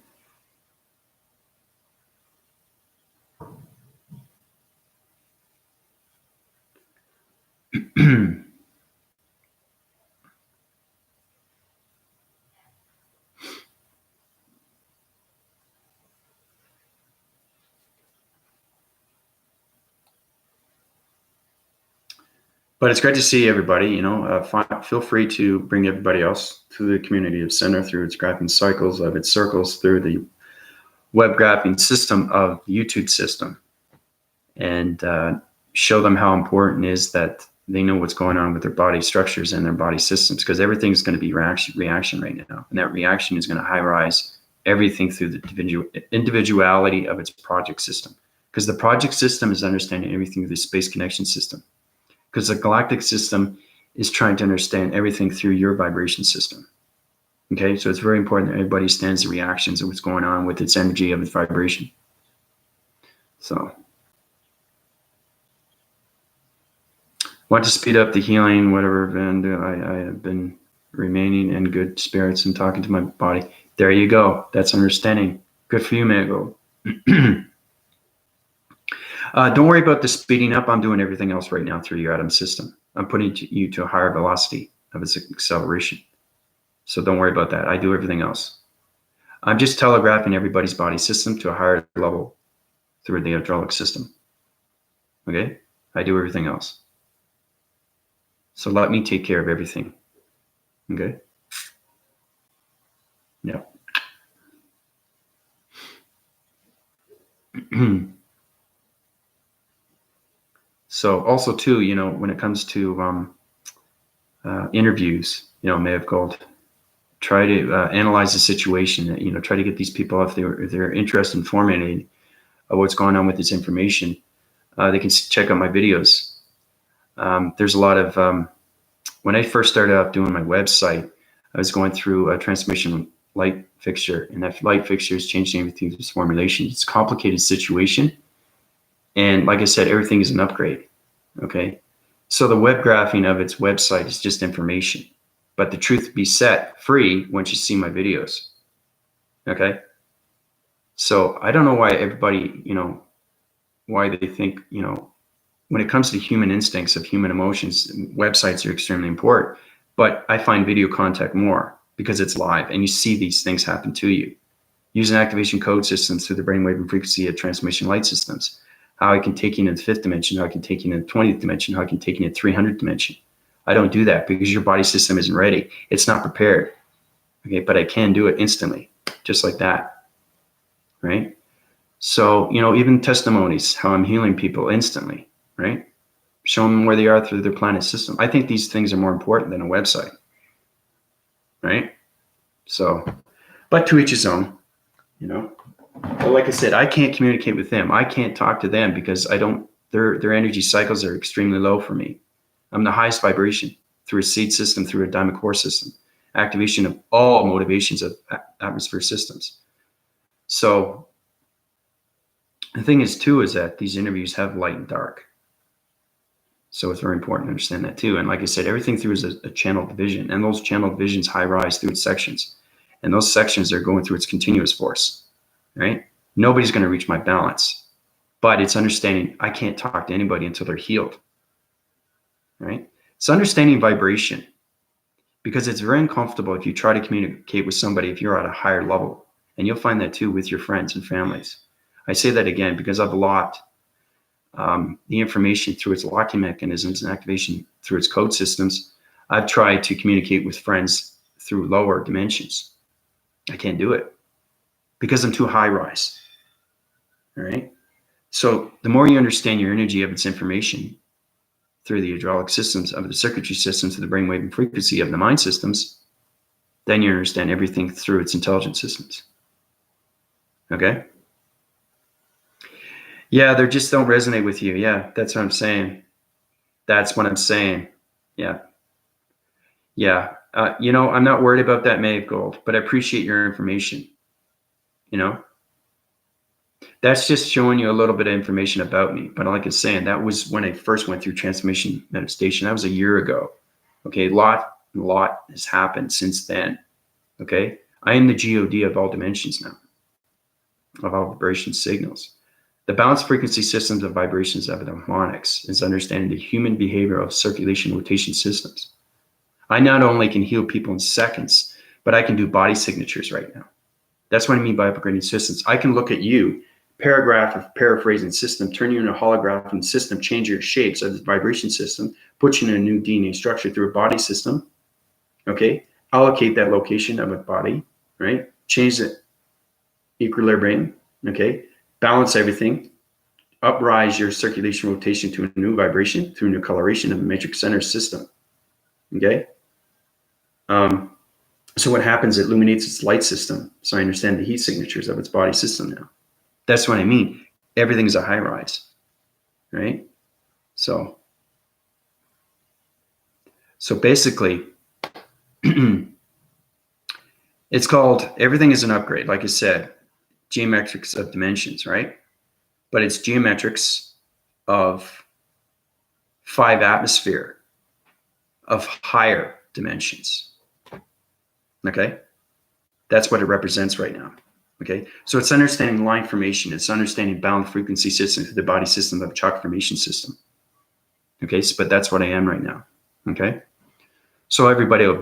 But it's great to see everybody. You know, feel free to bring everybody else to the community of Center through its graphing cycles of its circles through the web graphing system of the YouTube system, and show them how important it is that they know what's going on with their body structures and their body systems, because everything's going to be reaction right now, and that reaction is going to high rise everything through the individuality of its project system, because the project system is understanding everything through the space connection system, because the galactic system is trying to understand everything through your vibration system. Okay, so it's very important that everybody stands the reactions of what's going on with its energy of its vibration. So, want to speed up the healing, whatever, and I have been remaining in good spirits and talking to my body. There you go. That's understanding. Good for you, Mago. Don't worry about the speeding up. I'm doing everything else right now through your atom system. I'm putting you to a higher velocity of its acceleration. So don't worry about that. I do everything else. I'm just telegraphing everybody's body system to a higher level through the hydraulic system. Okay? I do everything else. So let me take care of everything. Okay? Yeah. So also too, you know, when it comes to interviews, you know, May of Gold, try to analyze the situation. You know, try to get these people, if they're interested in formulating what's going on with this information, they can check out my videos. There's a lot of when I first started out doing my website, I was going through a transmission light fixture, and that light fixture is changing everything through this formulation. It's a complicated situation, and like I said, everything is an upgrade. Okay, So the web graphing of its website is just information, but the truth be set free once you see my videos. Okay. So I don't know why everybody, why they think, when it comes to human instincts of human emotions, websites are extremely important, but I find video contact more because it's live and you see these things happen to you. Using activation code systems through the brainwave and frequency of transmission light systems, how I can take you into the 5th dimension, how I can take you into the 20th dimension, how I can take you into the 300th dimension. I don't do that because your body system isn't ready. It's not prepared. Okay, but I can do it instantly, just like that. Right? So, even testimonies, how I'm healing people instantly, right? Show them where they are through their planet system. I think these things are more important than a website, right? So, but to each his own, But like I said, I can't communicate with them. I can't talk to them because their energy cycles are extremely low for me. I'm the highest vibration through a seed system, through a diamond core system, activation of all motivations of atmosphere systems. So the thing is too, is that these interviews have light and dark. So it's very important to understand that too. And like I said, everything through is a channel division, and those channel divisions high rise through its sections. And those sections are going through its continuous force, right? Nobody's going to reach my balance, but it's understanding I can't talk to anybody until they're healed, right? It's understanding vibration, because it's very uncomfortable if you try to communicate with somebody if you're at a higher level. And you'll find that too with your friends and families. I say that again because I've locked the information through its locking mechanisms and activation through its code systems. I've tried to communicate with friends through lower dimensions. I can't do it because I'm too high rise. All right. So the more you understand your energy of its information through the hydraulic systems of the circuitry systems of the brainwave and frequency of the mind systems, then you understand everything through its intelligence systems. Okay. Yeah, they just don't resonate with you. Yeah, that's what I'm saying. That's what I'm saying. Yeah. Yeah. I'm not worried about that May of Gold, but I appreciate your information. That's just showing you a little bit of information about me. But like I was saying, that was when I first went through transformation meditation. That was a year ago. Okay. A lot has happened since then. Okay. I am the God of all dimensions now, of all vibration signals. The balanced frequency systems of vibrations of the harmonics is understanding the human behavior of circulation rotation systems. I not only can heal people in seconds, but I can do body signatures right now. That's what I mean by upgrading systems. I can look at you, paragraph of paraphrasing system, turn you into a holographing system, change your shapes of the vibration system, put you in a new DNA structure through a body system. Okay, allocate that location of a body, right? Change the equilibrium. Okay, balance everything, uprise your circulation rotation to a new vibration through new coloration of the matrix center system. Okay. So what happens? It illuminates its light system. So I understand the heat signatures of its body system now. That's what I mean. Everything is a high rise, right? So basically, it's called everything is an upgrade. Like I said, geometrics of dimensions, right? But it's geometrics of 5 atmosphere of higher dimensions. Okay, that's what it represents right now. Okay, so it's understanding line formation, it's understanding bound frequency system, the body system of chalk formation system. Okay, but that's what I am right now. Okay, so everybody will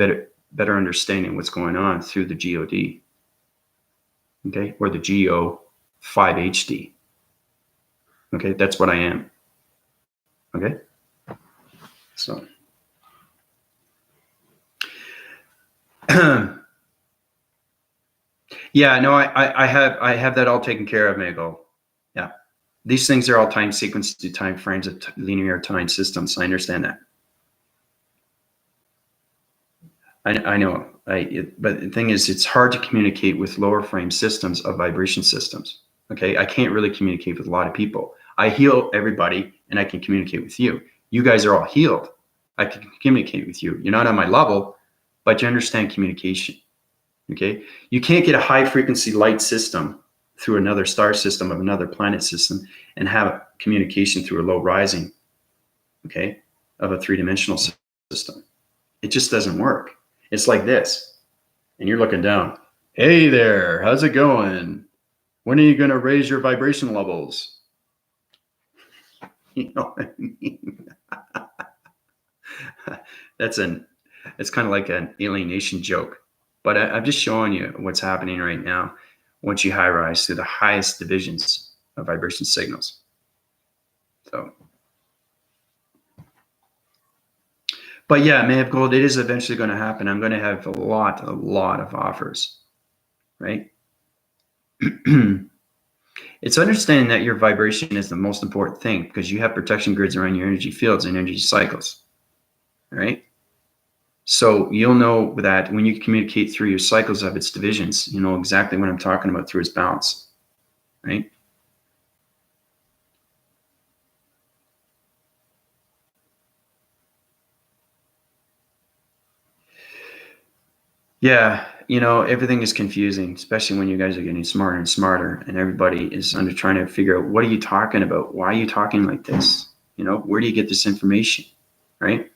better understanding what's going on through the God. Okay, or the GO 5HD. Okay, that's what I am. Okay, so. Yeah, no, I have that all taken care of, Mago. Yeah, these things are all time sequenced to time frames of linear time systems. I understand that. I know. But the thing is, it's hard to communicate with lower frame systems of vibration systems. Okay, I can't really communicate with a lot of people. I heal everybody, and I can communicate with you. You guys are all healed. I can communicate with you. You're not on my level, but you understand communication. Okay, you can't get a high frequency light system through another star system of another planet system and have communication through a low rising. Okay, of a three-dimensional system. It just doesn't work. It's like this, and you're looking down. Hey there, how's it going? When are you going to raise your vibration levels? You know what I mean? It's kind of like an alienation joke, but I'm just showing you what's happening right now once you high rise through the highest divisions of vibration signals. So, but yeah, May of Gold, it is eventually going to happen. I'm going to have a lot of offers, right? It's understanding that your vibration is the most important thing because you have protection grids around your energy fields and energy cycles, right? So you'll know that when you communicate through your cycles of its divisions, you know exactly what I'm talking about through its balance, right? Yeah, you know, everything is confusing, especially when you guys are getting smarter and smarter and everybody is trying to figure out, what are you talking about? Why are you talking like this? You know, where do you get this information, right?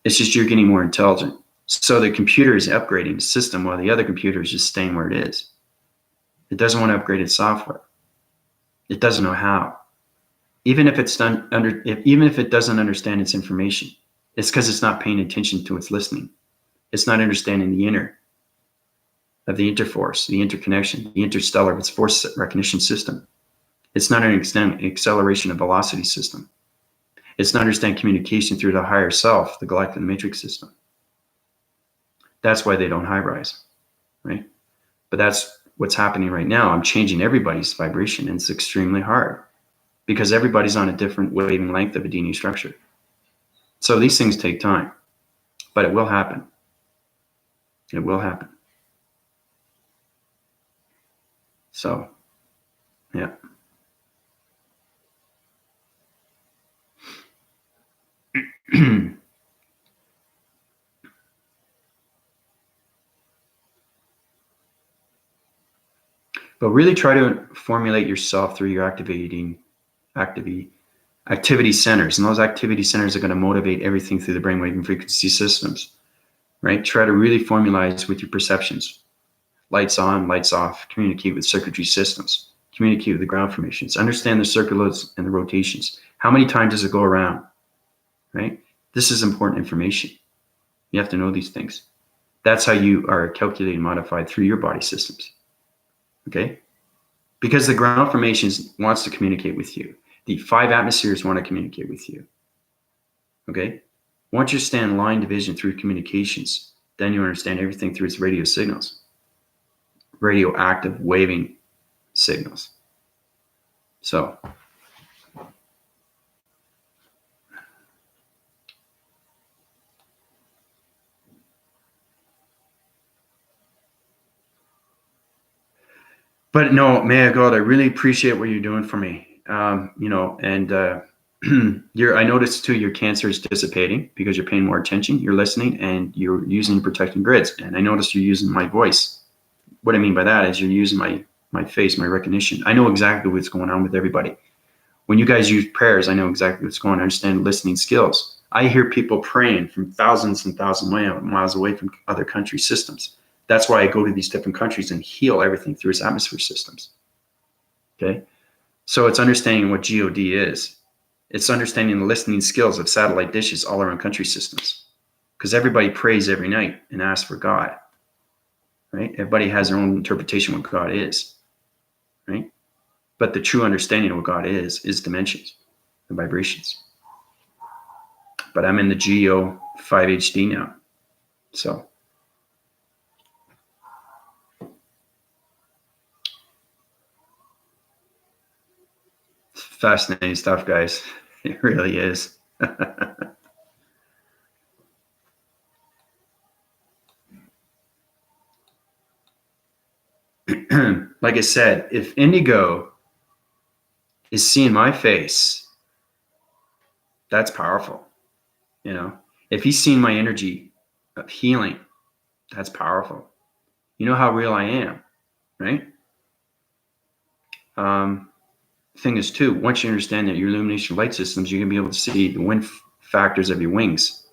It's just you're getting more intelligent. So the computer is upgrading the system while the other computer is just staying where it is. It doesn't want to upgrade its software. It doesn't know how. Even if it doesn't understand its information, it's because it's not paying attention to its listening. It's not understanding the inner of the interforce, the interconnection, the interstellar of its force recognition system. It's not an acceleration of velocity system. It's not understand communication through the higher self, the galactic matrix system. That's why they don't high rise, right? But that's what's happening right now. I'm changing everybody's vibration, and it's extremely hard because everybody's on a different wavelength of a DNA structure. So these things take time, but it will happen. It will happen. So, yeah. But really try to formulate yourself through your activity centers. And those activity centers are going to motivate everything through the brainwave and frequency systems, right? Try to really formalize with your perceptions. Lights on, lights off. Communicate with circuitry systems. Communicate with the ground formations. Understand the circulars and the rotations. How many times does it go around, right? This is important information. You have to know these things. That's how you are calculated and modified through your body systems. Okay? Because the ground formations wants to communicate with you. The 5 atmospheres want to communicate with you. Okay? Once you understand line division through communications, then you understand everything through its radio signals. Radioactive waving signals. So, but no, may I God, I really appreciate what you're doing for me. You know, and I noticed too, your cancer is dissipating because you're paying more attention, you're listening, and you're using protecting grids. And I noticed you're using my voice. What I mean by that is you're using my face, my recognition. I know exactly what's going on with everybody. When you guys use prayers, I know exactly what's going on. I understand listening skills. I hear people praying from thousands and thousands of miles away from other country systems. That's why I go to these different countries and heal everything through its atmosphere systems. Okay? So it's understanding what God is. It's understanding the listening skills of satellite dishes all around country systems. Because everybody prays every night and asks for God. Right? Everybody has their own interpretation of what God is. Right? But the true understanding of what God is dimensions and vibrations. But I'm in the GEO 5HD now. So. Fascinating stuff, guys. It really is. Like I said, if Indigo is seeing my face, that's powerful. You know, if he's seeing my energy of healing, that's powerful. You know how real I am, right? Thing is too, once you understand that your illumination light systems, you're gonna be able to see the wind factors of your wings.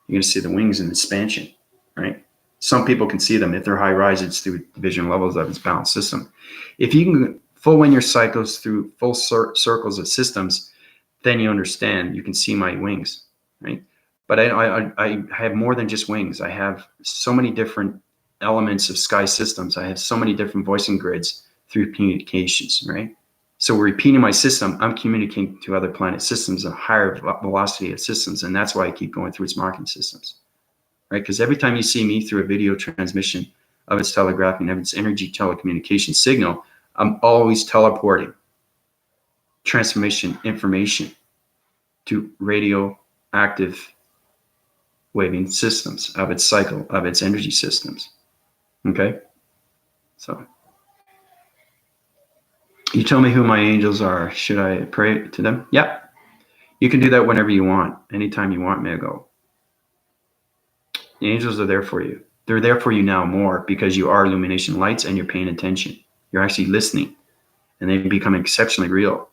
You're going to see the wings in expansion, right? Some people can see them. If they're high rise, it's through division levels of its balanced system. If you can full linear cycles through full circles of systems, then you understand, you can see my wings, right? But I have more than just wings. I have so many different elements of sky systems. I have so many different voicing grids through communications, right? So repeating my system, I'm communicating to other planet systems, a higher velocity of systems. And that's why I keep going through its marking systems, right? Because every time you see me through a video transmission of its telegraphing, of its energy telecommunication signal, I'm always teleporting transformation information to radioactive waving systems of its cycle, of its energy systems. Okay? So you tell me who my angels are. Should I pray to them? Yeah. You can do that whenever you want. Anytime you want, Mago. The angels are there for you. They're there for you now more because you are illumination lights and you're paying attention. You're actually listening and they become exceptionally real.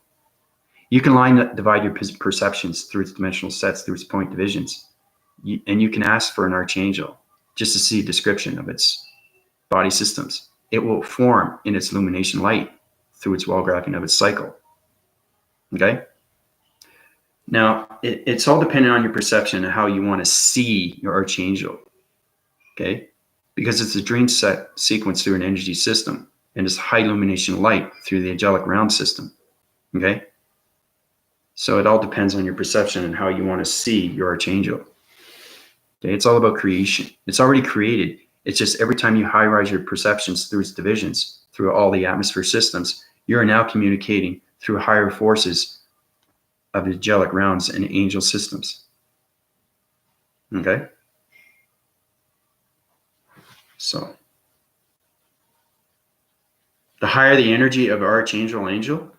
You can divide your perceptions through its dimensional sets, through its point divisions. And you can ask for an archangel just to see a description of its body systems. It will form in its illumination light through its wall graphing of its cycle. Okay? Now, it's all dependent on your perception and how you want to see your archangel. Okay? Because it's a dream set sequence through an energy system and it's high illumination light through the angelic realm system. Okay? So it all depends on your perception and how you want to see your archangel. Okay? It's all about creation. It's already created. It's just every time you high rise your perceptions through its divisions, through all the atmosphere systems, you're now communicating through higher forces of angelic realms and angel systems. Okay? So the higher the energy of archangel angel,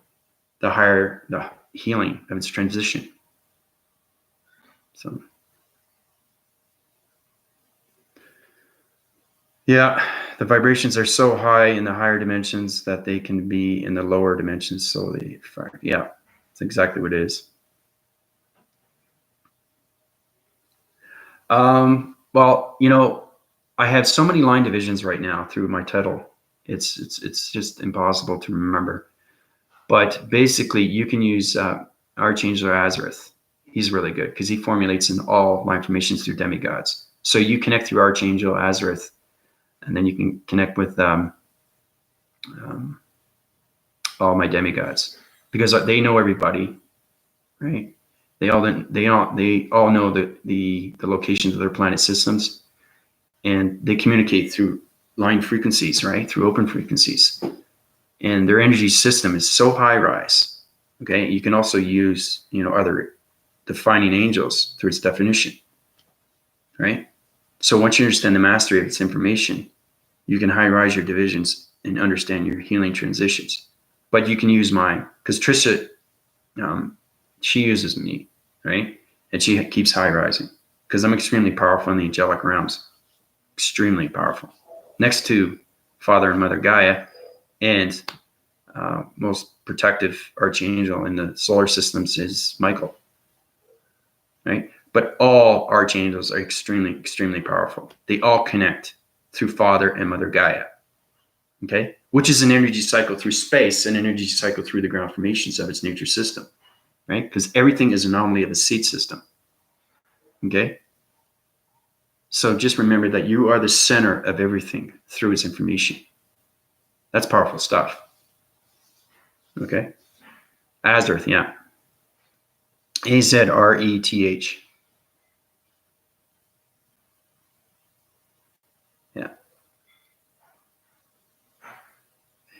the higher the healing of its transition. So yeah, the vibrations are so high in the higher dimensions that they can be in the lower dimensions. So yeah, that's exactly what it is. Well, you know, I have so many line divisions right now through my title. It's just impossible to remember. But basically, you can use Archangel Azareth. He's really good because he formulates in all my informations through demigods. So you connect through Archangel Azareth, and then you can connect with all my demigods because they know everybody, right? They all know the locations of their planet systems, and they communicate through line frequencies, right? Through open frequencies. And their energy system is so high rise. Okay, you can also use other defining angels through its definition, right? So once you understand the mastery of its information, you can high rise your divisions and understand your healing transitions. But you can use mine because Trisha, she uses me, right? And she keeps high rising because I'm extremely powerful in the angelic realms, extremely powerful. Next to Father and Mother Gaia, and most protective archangel in the solar systems is Michael, right? But all archangels are extremely, extremely powerful. They all connect through Father and Mother Gaia, okay? Which is an energy cycle through space, an energy cycle through the ground formations of its nature system, right? Because everything is an anomaly of a seed system, okay? So just remember that you are the center of everything through its information. That's powerful stuff. Okay. Azareth, yeah. Azreth. Yeah.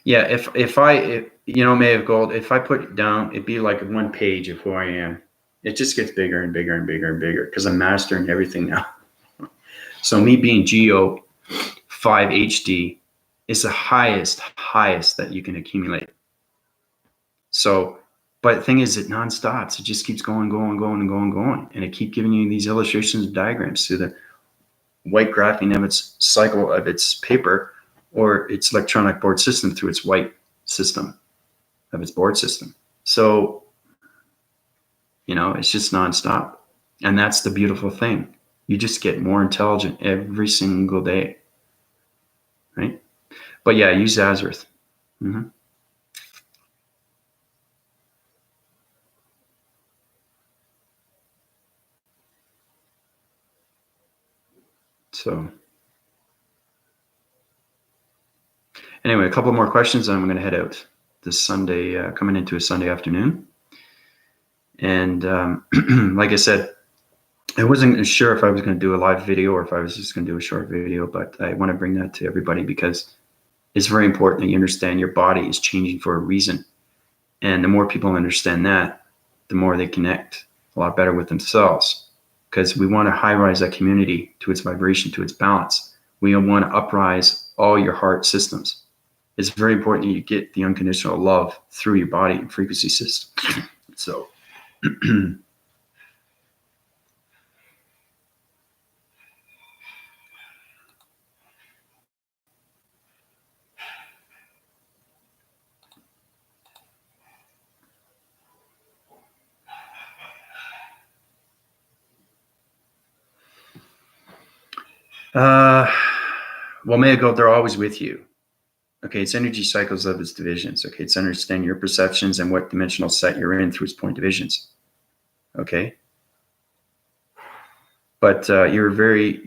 Yeah. If May of Gold, if I put it down, it'd be like 1 page of who I am. It just gets bigger and bigger and bigger and bigger because I'm mastering everything now. So me being Geo 5 HD is the highest that you can accumulate. So, but the thing is, it non-stops. It just keeps going. And it keeps giving you these illustrations and diagrams through the white graphing of its cycle of its paper or its electronic board system through its white system of its board system. So, it's just non-stop. And that's the beautiful thing. You just get more intelligent every single day, right? But yeah, use Azareth. Mm-hmm. So anyway, a couple more questions and I'm going to head out this Sunday, coming into a Sunday afternoon. And like I said, I wasn't sure if I was going to do a live video or if I was just going to do a short video, but I want to bring that to everybody because it's very important that you understand your body is changing for a reason. And the more people understand that, the more they connect a lot better with themselves, because we want to high rise that community to its vibration, to its balance. We want to uprise all your heart systems. It's very important that you get the unconditional love through your body and frequency system. So well, may it go, they're always with you. Okay, it's energy cycles of its divisions. Okay, it's understanding your perceptions and what dimensional set you're in through its point divisions. Okay, but you're very,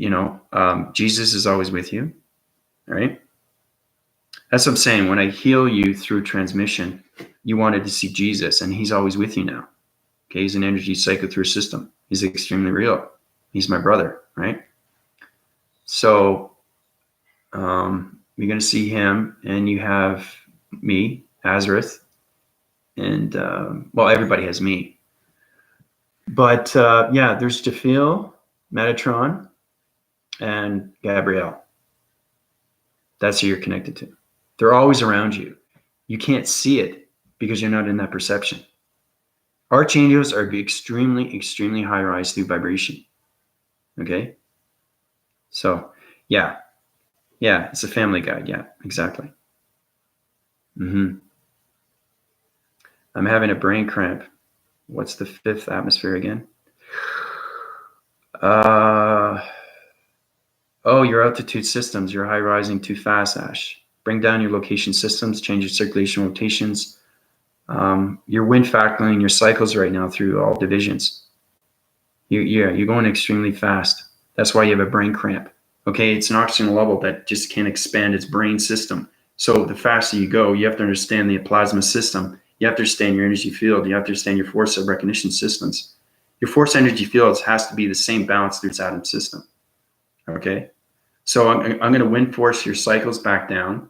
Jesus is always with you, right? That's what I'm saying. When I heal you through transmission, you wanted to see Jesus, and he's always with you now. Okay, he's an energy cycle through system. He's extremely real. He's my brother, right? So you're going to see him, and you have me, Azareth, and well, everybody has me. But yeah, there's Jafil, Metatron, and Gabrielle. That's who you're connected to. They're always around you. You can't see it because you're not in that perception. Archangels are extremely, extremely high rise through vibration. Okay? So, yeah. Yeah, it's a family guide. Yeah, exactly. Mm-hmm. I'm having a brain cramp. What's the fifth atmosphere again? Oh, your altitude systems. You're high rising too fast, Ash. Bring down your location systems, change your circulation rotations. You're wind factoring your cycles right now through all divisions. You're going extremely fast. That's why you have a brain cramp. Okay, it's an oxygen level that just can't expand its brain system. So the faster you go, you have to understand the plasma system. You have to understand your energy field. You have to understand your force of recognition systems. Your force energy fields has to be the same balance through its atom system. Okay, so I'm going to wind force your cycles back down,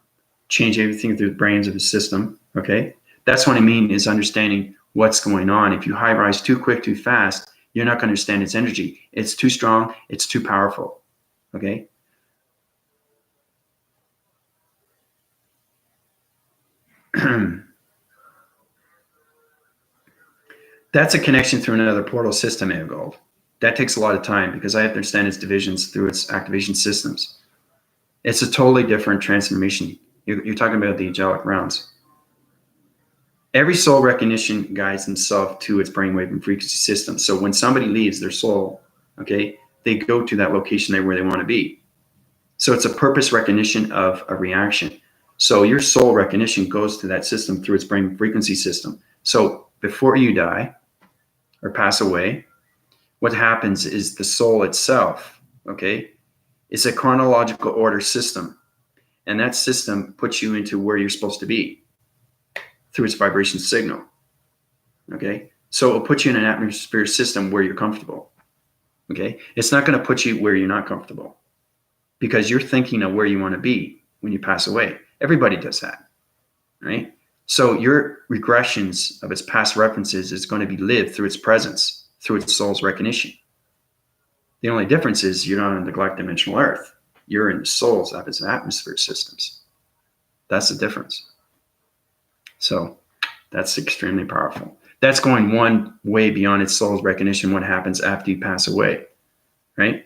change everything through the brains of the system. Okay, that's what I mean is understanding what's going on. If you high rise too quick, too fast, you're not going to understand its energy. It's too strong. It's too powerful. Okay. That's a connection through another portal system, Gold. That takes a lot of time because I have to understand its divisions through its activation systems. It's a totally different transformation. You're talking about the angelic realms. Every soul recognition guides themselves to its brainwave and frequency system. So when somebody leaves their soul, okay, they go to that location there where they want to be. So it's a purpose recognition of a reaction. So your soul recognition goes to that system through its brain frequency system. So before you die or pass away, what happens is the soul itself, okay, it's a chronological order system. And that system puts you into where you're supposed to be through its vibration signal. Okay, so it'll put you in an atmosphere system where you're comfortable. Okay, it's not going to put you where you're not comfortable because you're thinking of where you want to be when you pass away. Everybody does that, right? So your regressions of its past references is going to be lived through its presence, through its soul's recognition. The only difference is you're not on the galactic dimensional Earth. You're in the souls of its atmosphere systems. That's the difference. So that's extremely powerful. That's going one way beyond its soul's recognition, what happens after you pass away, right?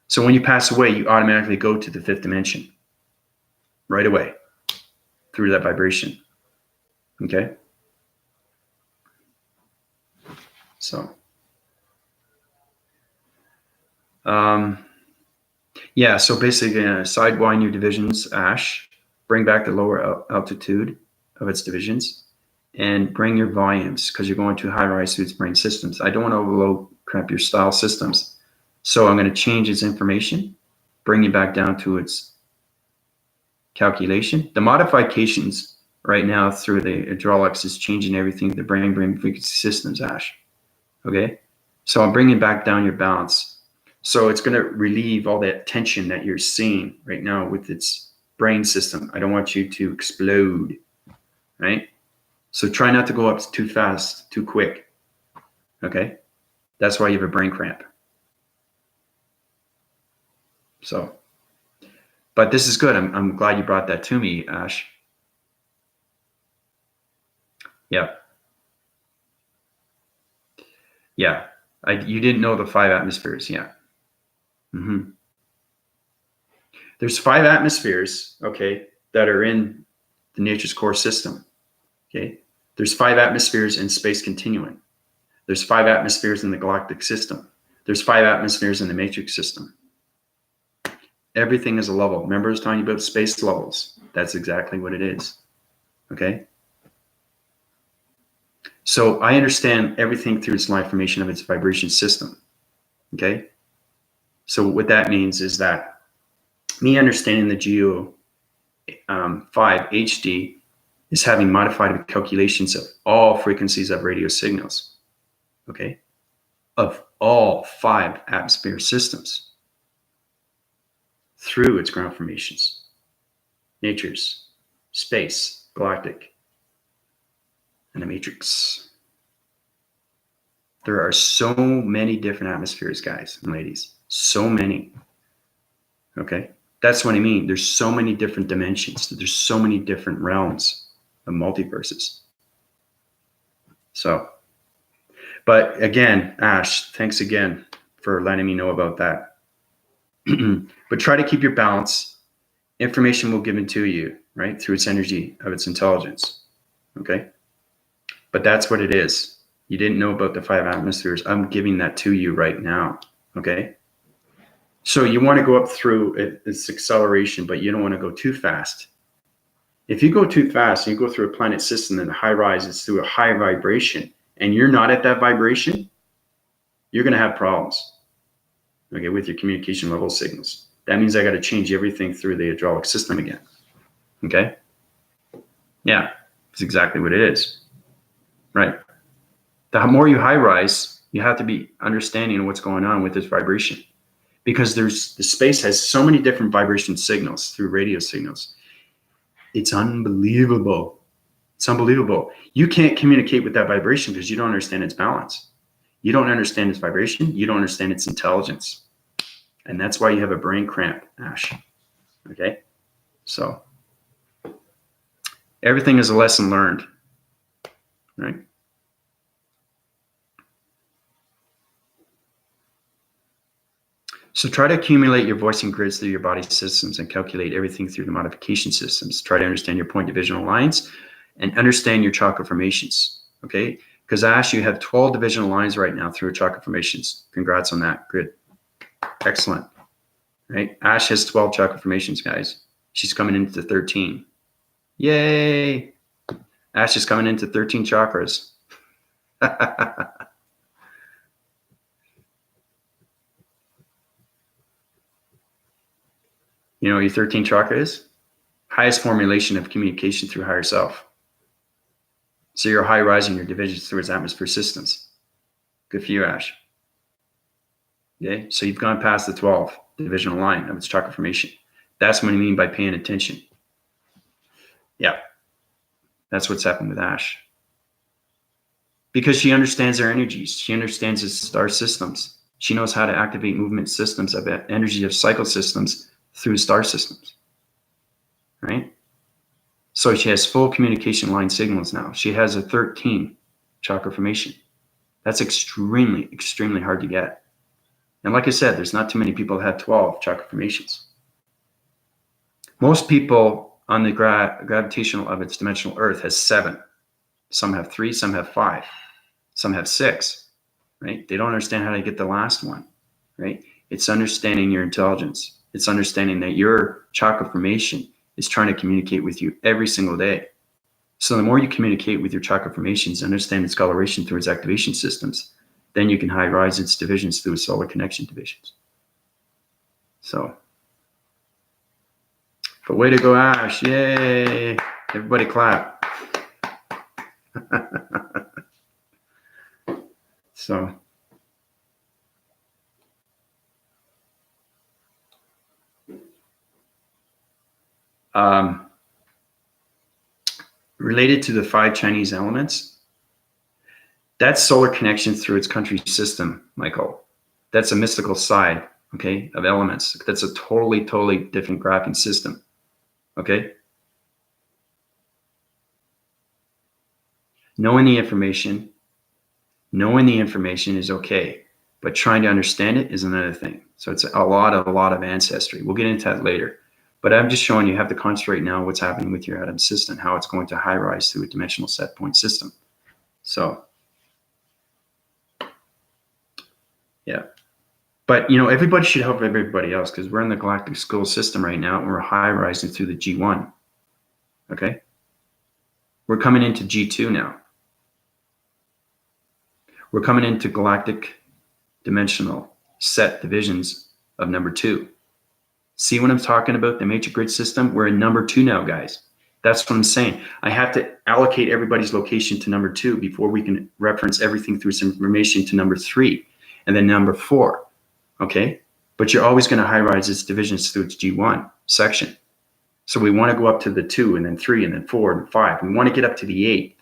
So when you pass away, you automatically go to the fifth dimension right away through that vibration, okay? So Yeah, so basically sidewind your divisions, Ash, bring back the lower altitude of its divisions, and bring your volumes because you're going to high-rise through its brain systems. I don't want to overload cramp your style systems. So I'm going to change its information, bring you back down to its calculation. The modifications right now through the hydraulics is changing everything, the brain frequency systems, Ash. Okay? So I'm bringing back down your balance. So it's going to relieve all that tension that you're seeing right now with its brain system. I don't want you to explode, right? So try not to go up too fast, too quick, okay? That's why you have a brain cramp. So, but this is good. I'm glad you brought that to me, Ash. Yeah. Yeah. You didn't know the 5 atmospheres, yeah. Mm-hmm. There's 5 atmospheres, okay, that are in the nature's core system, okay? There's 5 atmospheres in Space Continuum. There's 5 atmospheres in the galactic system. There's 5 atmospheres in the matrix system. Everything is a level. Remember I was talking about space levels. That's exactly what it is, okay? So I understand everything through its life formation of its vibration system, okay? So what that means is that me understanding the Geo 5 HD is having modified calculations of all frequencies of radio signals, okay? Of all 5 atmosphere systems through its ground formations, natures, space, galactic, and the matrix. There are so many different atmospheres, guys and ladies. So many. Okay? That's what I mean. There's so many different dimensions. There's so many different realms of multiverses. So, but again, Ash, thanks again for letting me know about that. But try to keep your balance. Information will given to you, right? Through its energy of its intelligence. Okay? But that's what it is. You didn't know about the 5 atmospheres. I'm giving that to you right now. Okay? So you want to go up through its acceleration, but you don't want to go too fast. If you go too fast and you go through a planet system and high rise, it's through a high vibration, and you're not at that vibration, you're going to have problems, okay, with your communication level signals. That means I got to change everything through the hydraulic system again. Okay? Yeah, it's exactly what it is. Right. The more you high rise, you have to be understanding what's going on with this vibration, because the space has so many different vibration signals through radio signals. It's unbelievable. It's unbelievable. You can't communicate with that vibration because you don't understand its balance. You don't understand its vibration. You don't understand its intelligence. And that's why you have a brain cramp, Ash. Okay? So everything is a lesson learned, right? So try to accumulate your voicing grids through your body systems and calculate everything through the modification systems. Try to understand your point divisional lines and understand your chakra formations, okay? Because Ash, you have 12 divisional lines right now through chakra formations. Congrats on that. Good. Excellent. Right? Ash has 12 chakra formations, guys. She's coming into 13. Yay! Ash is coming into 13 chakras. You know what your 13 chakra is? Highest formulation of communication through higher self. So you're high rising your divisions through its atmosphere systems. Good for you, Ash. Okay, so you've gone past the 12 divisional line of its chakra formation. That's what I mean by paying attention. Yeah, that's what's happened with Ash. Because she understands their energies. She understands its star systems. She knows how to activate movement systems of energy of cycle systems through star systems, right? So she has full communication line signals now. She has a 13 chakra formation. That's extremely, extremely hard to get. And like I said, there's not too many people that have 12 chakra formations. Most people on the gravitational of its dimensional Earth has 7. Some have 3, some have 5, some have 6, right? They don't understand how to get the last one, right? It's understanding your intelligence. It's understanding that your chakra formation is trying to communicate with you every single day. So the more you communicate with your chakra formations, understand its coloration through its activation systems, then you can high rise its divisions through its solar connection divisions. So, but way to go, Ash. Yay. Everybody clap. So, related to the 5 Chinese elements, that's solar connection through its country system, Michael. That's a mystical side, okay, of elements. That's a totally different graphing system, okay? Knowing the information is okay, but trying to understand it is another thing. So it's a lot of ancestry. We'll get into that later. But I'm just showing you have to concentrate now what's happening with your atom system, how it's going to high rise through a dimensional set point system. So, yeah. But, everybody should help everybody else because we're in the galactic school system right now and we're high rising through the G1. Okay? We're coming into G2 now. We're coming into galactic dimensional set divisions of number 2. See what I'm talking about? The matrix grid system? We're in number 2 now, guys. That's what I'm saying. I have to allocate everybody's location to number 2 before we can reference everything through some information to number 3 and then number 4. Okay? But you're always going to high rise its divisions through its G1 section. So we want to go up to the 2 and then 3 and then 4 and 5. We want to get up to the 8,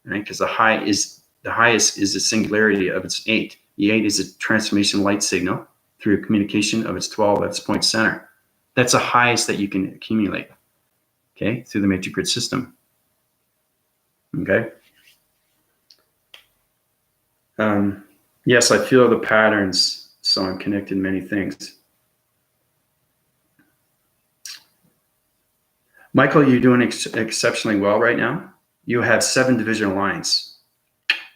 right? Because the highest is the singularity of its 8. The 8 is a transformation light signal through communication of its 12 at its point center. That's the highest that you can accumulate, okay, through the matrix grid system. Okay. Yes, I feel the patterns, so I'm connected many things. Michael, you're doing exceptionally well right now. You have 7 divisional lines.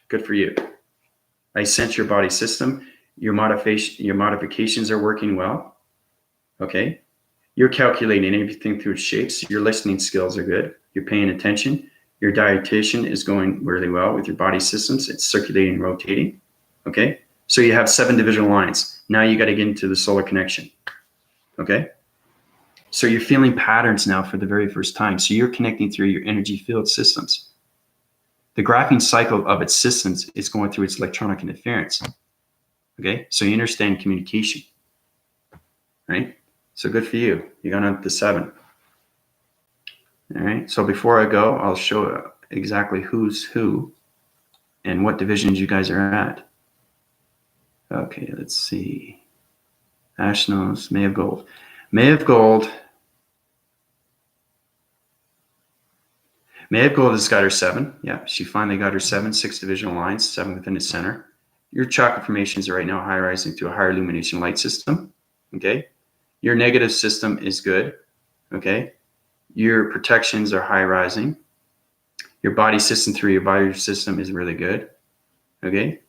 Good for you. I sense your body system. Your modifications are working well. Okay. You're calculating everything through its shapes. Your listening skills are good. You're paying attention. Your diatation is going really well with your body systems. It's circulating and rotating. Okay. So you have 7 divisional lines. Now you got to get into the solar connection. Okay. So you're feeling patterns now for the very first time. So you're connecting through your energy field systems. The graphing cycle of its systems is going through its electronic interference. Okay. So you understand communication. Right. So good for you. You got up to 7. All right. So before I go, I'll show exactly who's who and what divisions you guys are at. Okay, let's see. Ash knows. May of Gold. May of Gold. May of Gold has got her 7. Yeah, she finally got her 6 divisional lines, 7 within the center. Your chakra formations are right now high rising to a higher illumination light system. Okay. Your negative system is good. Okay. Your protections are high rising. Your body system through your body system is really good. Okay.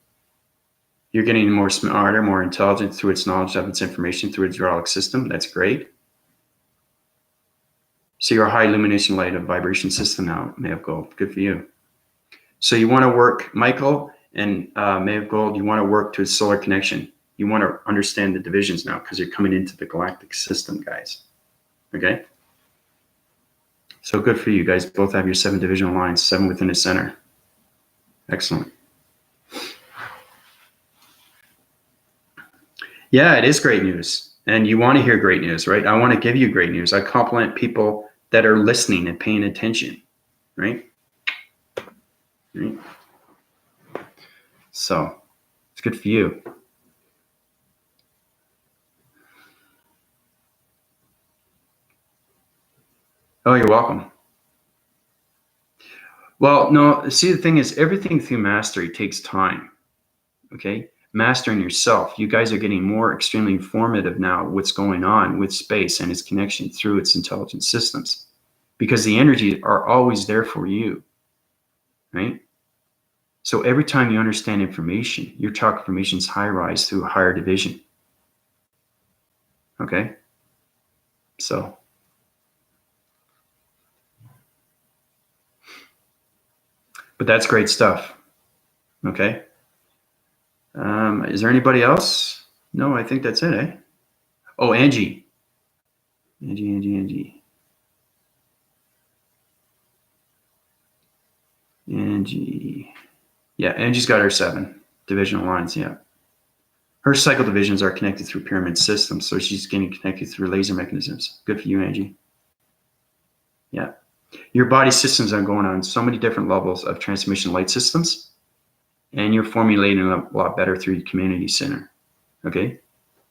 You're getting more smarter, more intelligent through its knowledge of its information through its hydraulic system. That's great. So you're a high illumination light of vibration system now, May of Gold. Good for you. So you want to work, Michael and May of Gold, you want to work to a solar connection. You want to understand the divisions now because you're coming into the galactic system, guys. Okay? So good for you guys. Both have your 7 divisional lines, 7 within the center. Excellent. Yeah, it is great news. And you want to hear great news, right? I want to give you great news. I compliment people that are listening and paying attention, right? Right? So it's good for you. Oh, you're welcome. Well, no, see, the thing is, everything through mastery takes time, okay? Mastering yourself. You guys are getting more extremely informative now what's going on with space and its connection through its intelligent systems because the energies are always there for you, right? So every time you understand information, your chakra formations high rise through a higher division. Okay. So, but that's great stuff. Okay. Is there anybody else? No, I think that's it, eh? Oh, Angie. Angie. Yeah, Angie's got her 7 divisional lines. Yeah. Her cycle divisions are connected through pyramid systems, so she's getting connected through laser mechanisms. Good for you, Angie. Yeah. Your body systems are going on so many different levels of transmission light systems, and you're formulating a lot better through your community center. Okay.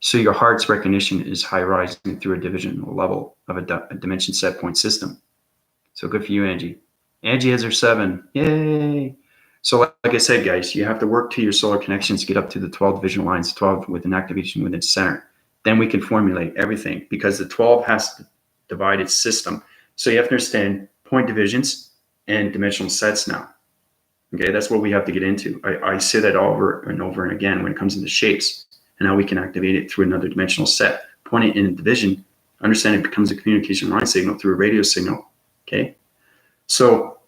So your heart's recognition is high rising through a divisional level of a dimension set point system. So good for you, Angie. Angie has her 7. Yay. So like I said, guys, you have to work to your solar connections to get up to the 12 divisional lines, 12 with an activation within its center. Then we can formulate everything because the 12 has to divide its system. So you have to understand point divisions and dimensional sets now. Okay, that's what we have to get into. I say that over and over and again when it comes into shapes and how we can activate it through another dimensional set. Point it in a division, understand it becomes a communication line signal through a radio signal. Okay, so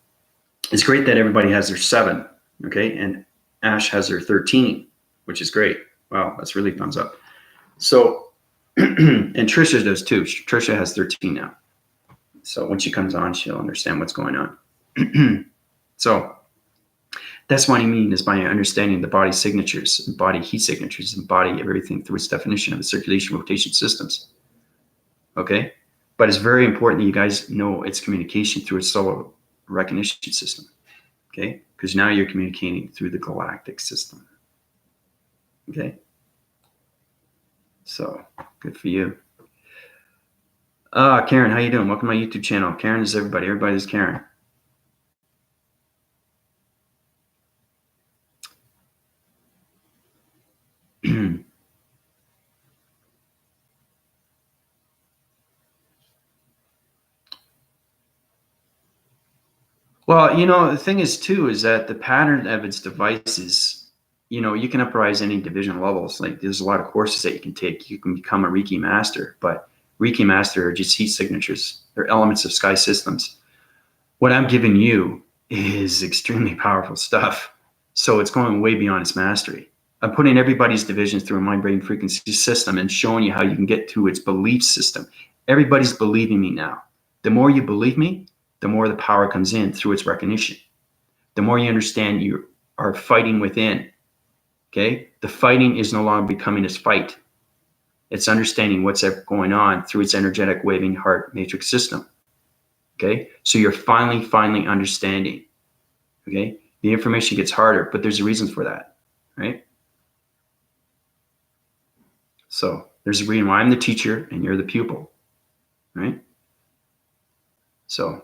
it's great that everybody has their 7. Okay, and Ash has her 13, which is great. Wow, that's really thumbs up. So, and Trisha does too. Trisha has 13 now. So when she comes on, she'll understand what's going on. So that's what I mean is by understanding the body signatures, body heat signatures, and body everything through its definition of the circulation rotation systems. Okay? But it's very important that you guys know its communication through its solar recognition system. Okay? Because now you're communicating through the galactic system. Okay? So, good for you. Karen, how you doing? Welcome to my YouTube channel. Karen is everybody. Everybody's Karen. Well, the thing is too is that the pattern of its devices, you can uprise any division levels. Like there's a lot of courses that you can take. You can become a Reiki master, but Reiki master are just heat signatures. They're elements of sky systems. What I'm giving you is extremely powerful stuff. So it's going way beyond its mastery. I'm putting everybody's divisions through a mind-brain frequency system and showing you how you can get to its belief system. Everybody's believing me now. The more you believe me, the more the power comes in through its recognition. The more you understand you are fighting within. Okay? The fighting is no longer becoming this fight. It's understanding what's going on through its energetic waving heart matrix system. Okay? So you're finally understanding. Okay? The information gets harder, but there's a reason for that. Right? So there's a reason why I'm the teacher and you're the pupil. Right? So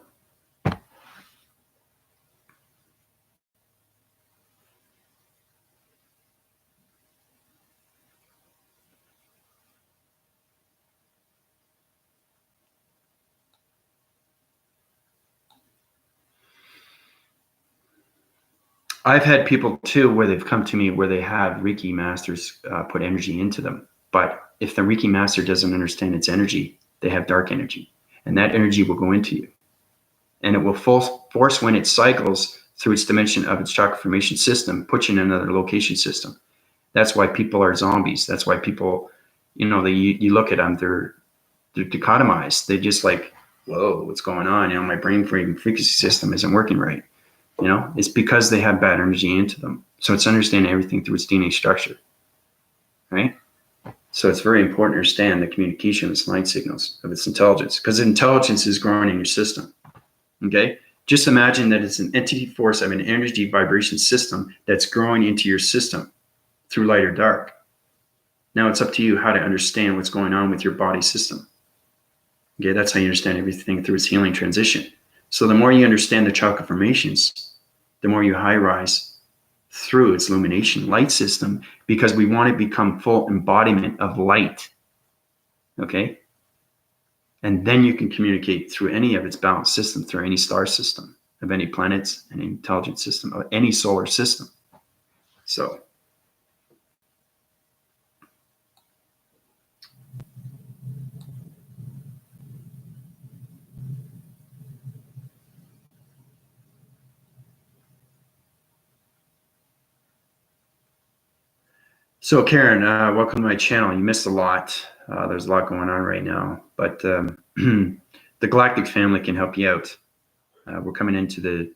I've had people too where they've come to me where they have Reiki masters put energy into them. But if the Reiki master doesn't understand its energy, they have dark energy. And that energy will go into you. And it will force when it cycles through its dimension of its chakra formation system, put you in another location system. That's why people are zombies. That's why people, you look at them, they're dichotomized. They're just like, whoa, what's going on? My brain frequency system isn't working right. It's because they have bad energy into them. So it's understanding everything through its DNA structure, right? So it's very important to understand the communication of its light signals, of its intelligence, because intelligence is growing in your system, okay? Just imagine that it's an entity force of an energy vibration system that's growing into your system through light or dark. Now it's up to you how to understand what's going on with your body system. Okay, that's how you understand everything through its healing transition. So the more you understand the chakra formations, the more you high rise through its illumination light system, because we want to become full embodiment of light. Okay? And then you can communicate through any of its balanced system, through any star system, of any planets, any intelligent system, of any solar system. So So Karen, welcome to my channel. You missed a lot. There's a lot going on right now, but the galactic family can help you out. We're coming into the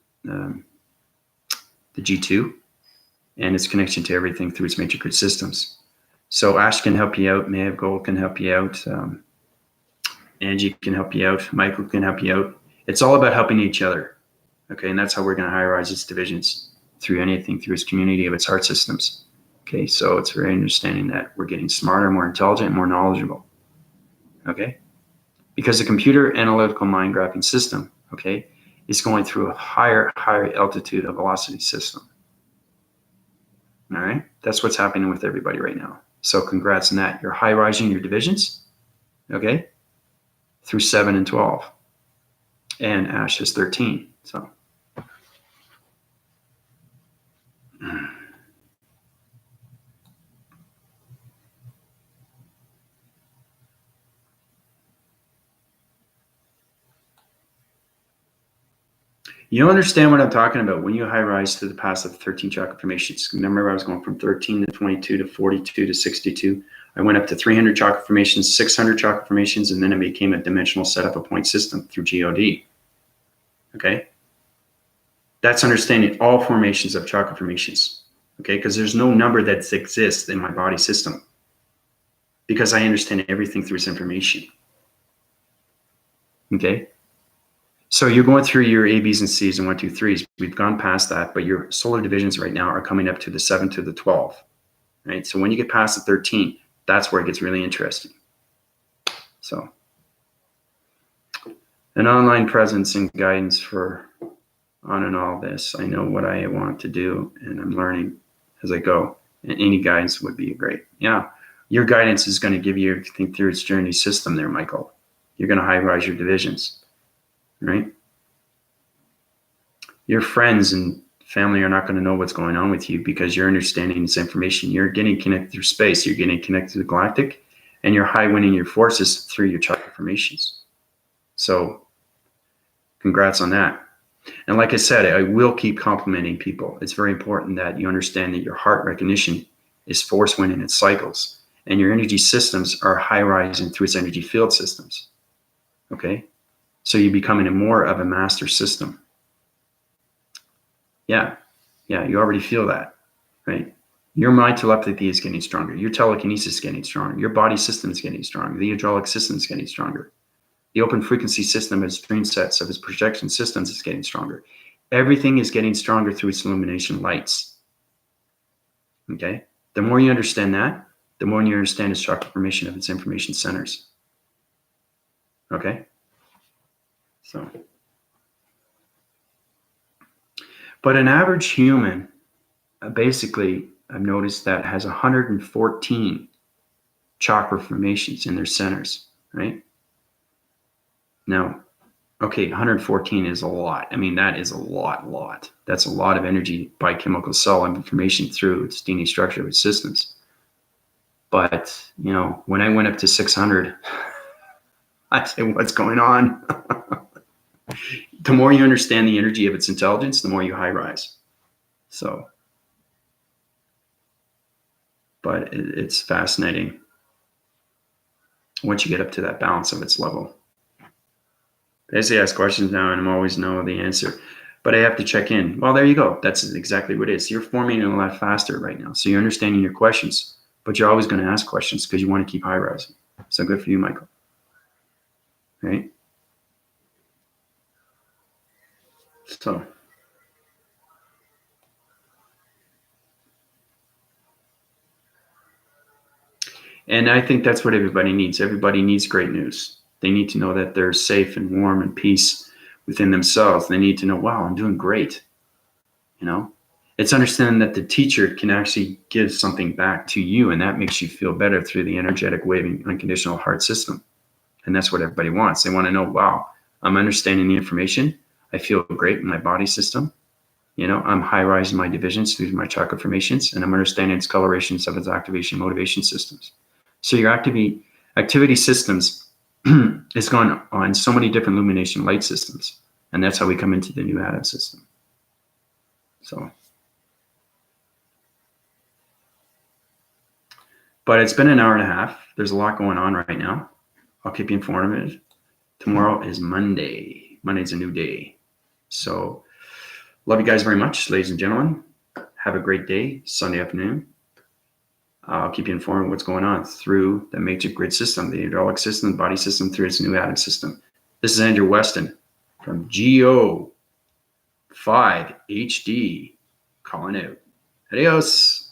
G2 and its connection to everything through its major grid systems. So Ash can help you out. May of Gold can help you out. Angie can help you out. Michael can help you out. It's all about helping each other. Okay, and that's how we're going to high rise its divisions through anything, through its community of its heart systems. Okay, so it's very understanding that we're getting smarter, more intelligent, more knowledgeable. Okay, because the computer analytical mind grabbing system, okay, is going through a higher altitude of velocity system. All right, that's what's happening with everybody right now. So congrats on that. You're high rising your divisions, okay, through 7 and 12, and Ash is 13. So. You understand what I'm talking about when you high rise to the path of 13 chakra formations. Remember, I was going from 13 to 22 to 42 to 62. I went up to 300 chakra formations, 600 chakra formations, and then it became a dimensional setup of point system through GOD. Okay? That's understanding all formations of chakra formations. Okay? Because there's no number that exists in my body system. Because I understand everything through its information. Okay? So you're going through your A, B's, and C's and 1, 2, 3s. We've gone past that, but your solar divisions right now are coming up to the 7 to the 12. Right? So when you get past the 13, that's where it gets really interesting. So an online presence and guidance for on and all this. I know what I want to do, and I'm learning as I go. And any guidance would be great. Yeah, your guidance is going to give you everything through its journey system there, Michael. You're going to high rise your divisions. Right? Your friends and family are not going to know what's going on with you because you're understanding this information. You're getting connected through space. You're getting connected to the galactic, and you're high winning your forces through your chakra formations. So congrats on that. And like I said, I will keep complimenting people. It's very important that you understand that your heart recognition is force winning its cycles, and your energy systems are high rising through its energy field systems. Okay? So you're becoming more of a master system. Yeah, you already feel that, right? Your mind telepathy is getting stronger. Your telekinesis is getting stronger. Your body system is getting stronger. The hydraulic system is getting stronger. The open frequency system of its dream sets, of its projection systems is getting stronger. Everything is getting stronger through its illumination lights. Okay? The more you understand that, the more you understand its chakra formation of its information centers. Okay? So, but an average human, basically, I've noticed that has 114 chakra formations in their centers, right? Now, okay, 114 is a lot. I mean, that is a lot. That's a lot of energy biochemical cell information through its DNA structure of its systems. But, you know, when I went up to 600, I said, what's going on? The more you understand the energy of its intelligence, the more you high rise. So, but it's fascinating once you get up to that balance of its level. Basically, I ask questions now, and I'm always know the answer, but I have to check in. Well, there you go. That's exactly what it is. You're forming a lot faster right now, so you're understanding your questions, but you're always going to ask questions because you want to keep high rising. So good for you, Michael. Right? So. And I think that's what everybody needs. Everybody needs great news. They need to know that they're safe and warm and peace within themselves. They need to know, wow, I'm doing great. You know, it's understanding that the teacher can actually give something back to you, and that makes you feel better through the energetic waving unconditional heart system. And that's what everybody wants. They want to know, wow, I'm understanding the information. I feel great in my body system. You know, I'm high rising my divisions through my chakra formations, and I'm understanding its colorations of its activation motivation systems. So your activity systems is going on so many different illumination light systems. And that's how we come into the new atom system. So But it's been an hour and a half. There's a lot going on right now. I'll keep you informed. Tomorrow is Monday. Monday's a new day. So love you guys very much, ladies and gentlemen. Have a great day, Sunday afternoon. I'll keep you informed of what's going on through the matrix grid system, the hydraulic system, the body system, through its new atom system. This is Andrew Weston from GO5HD calling out. Adios.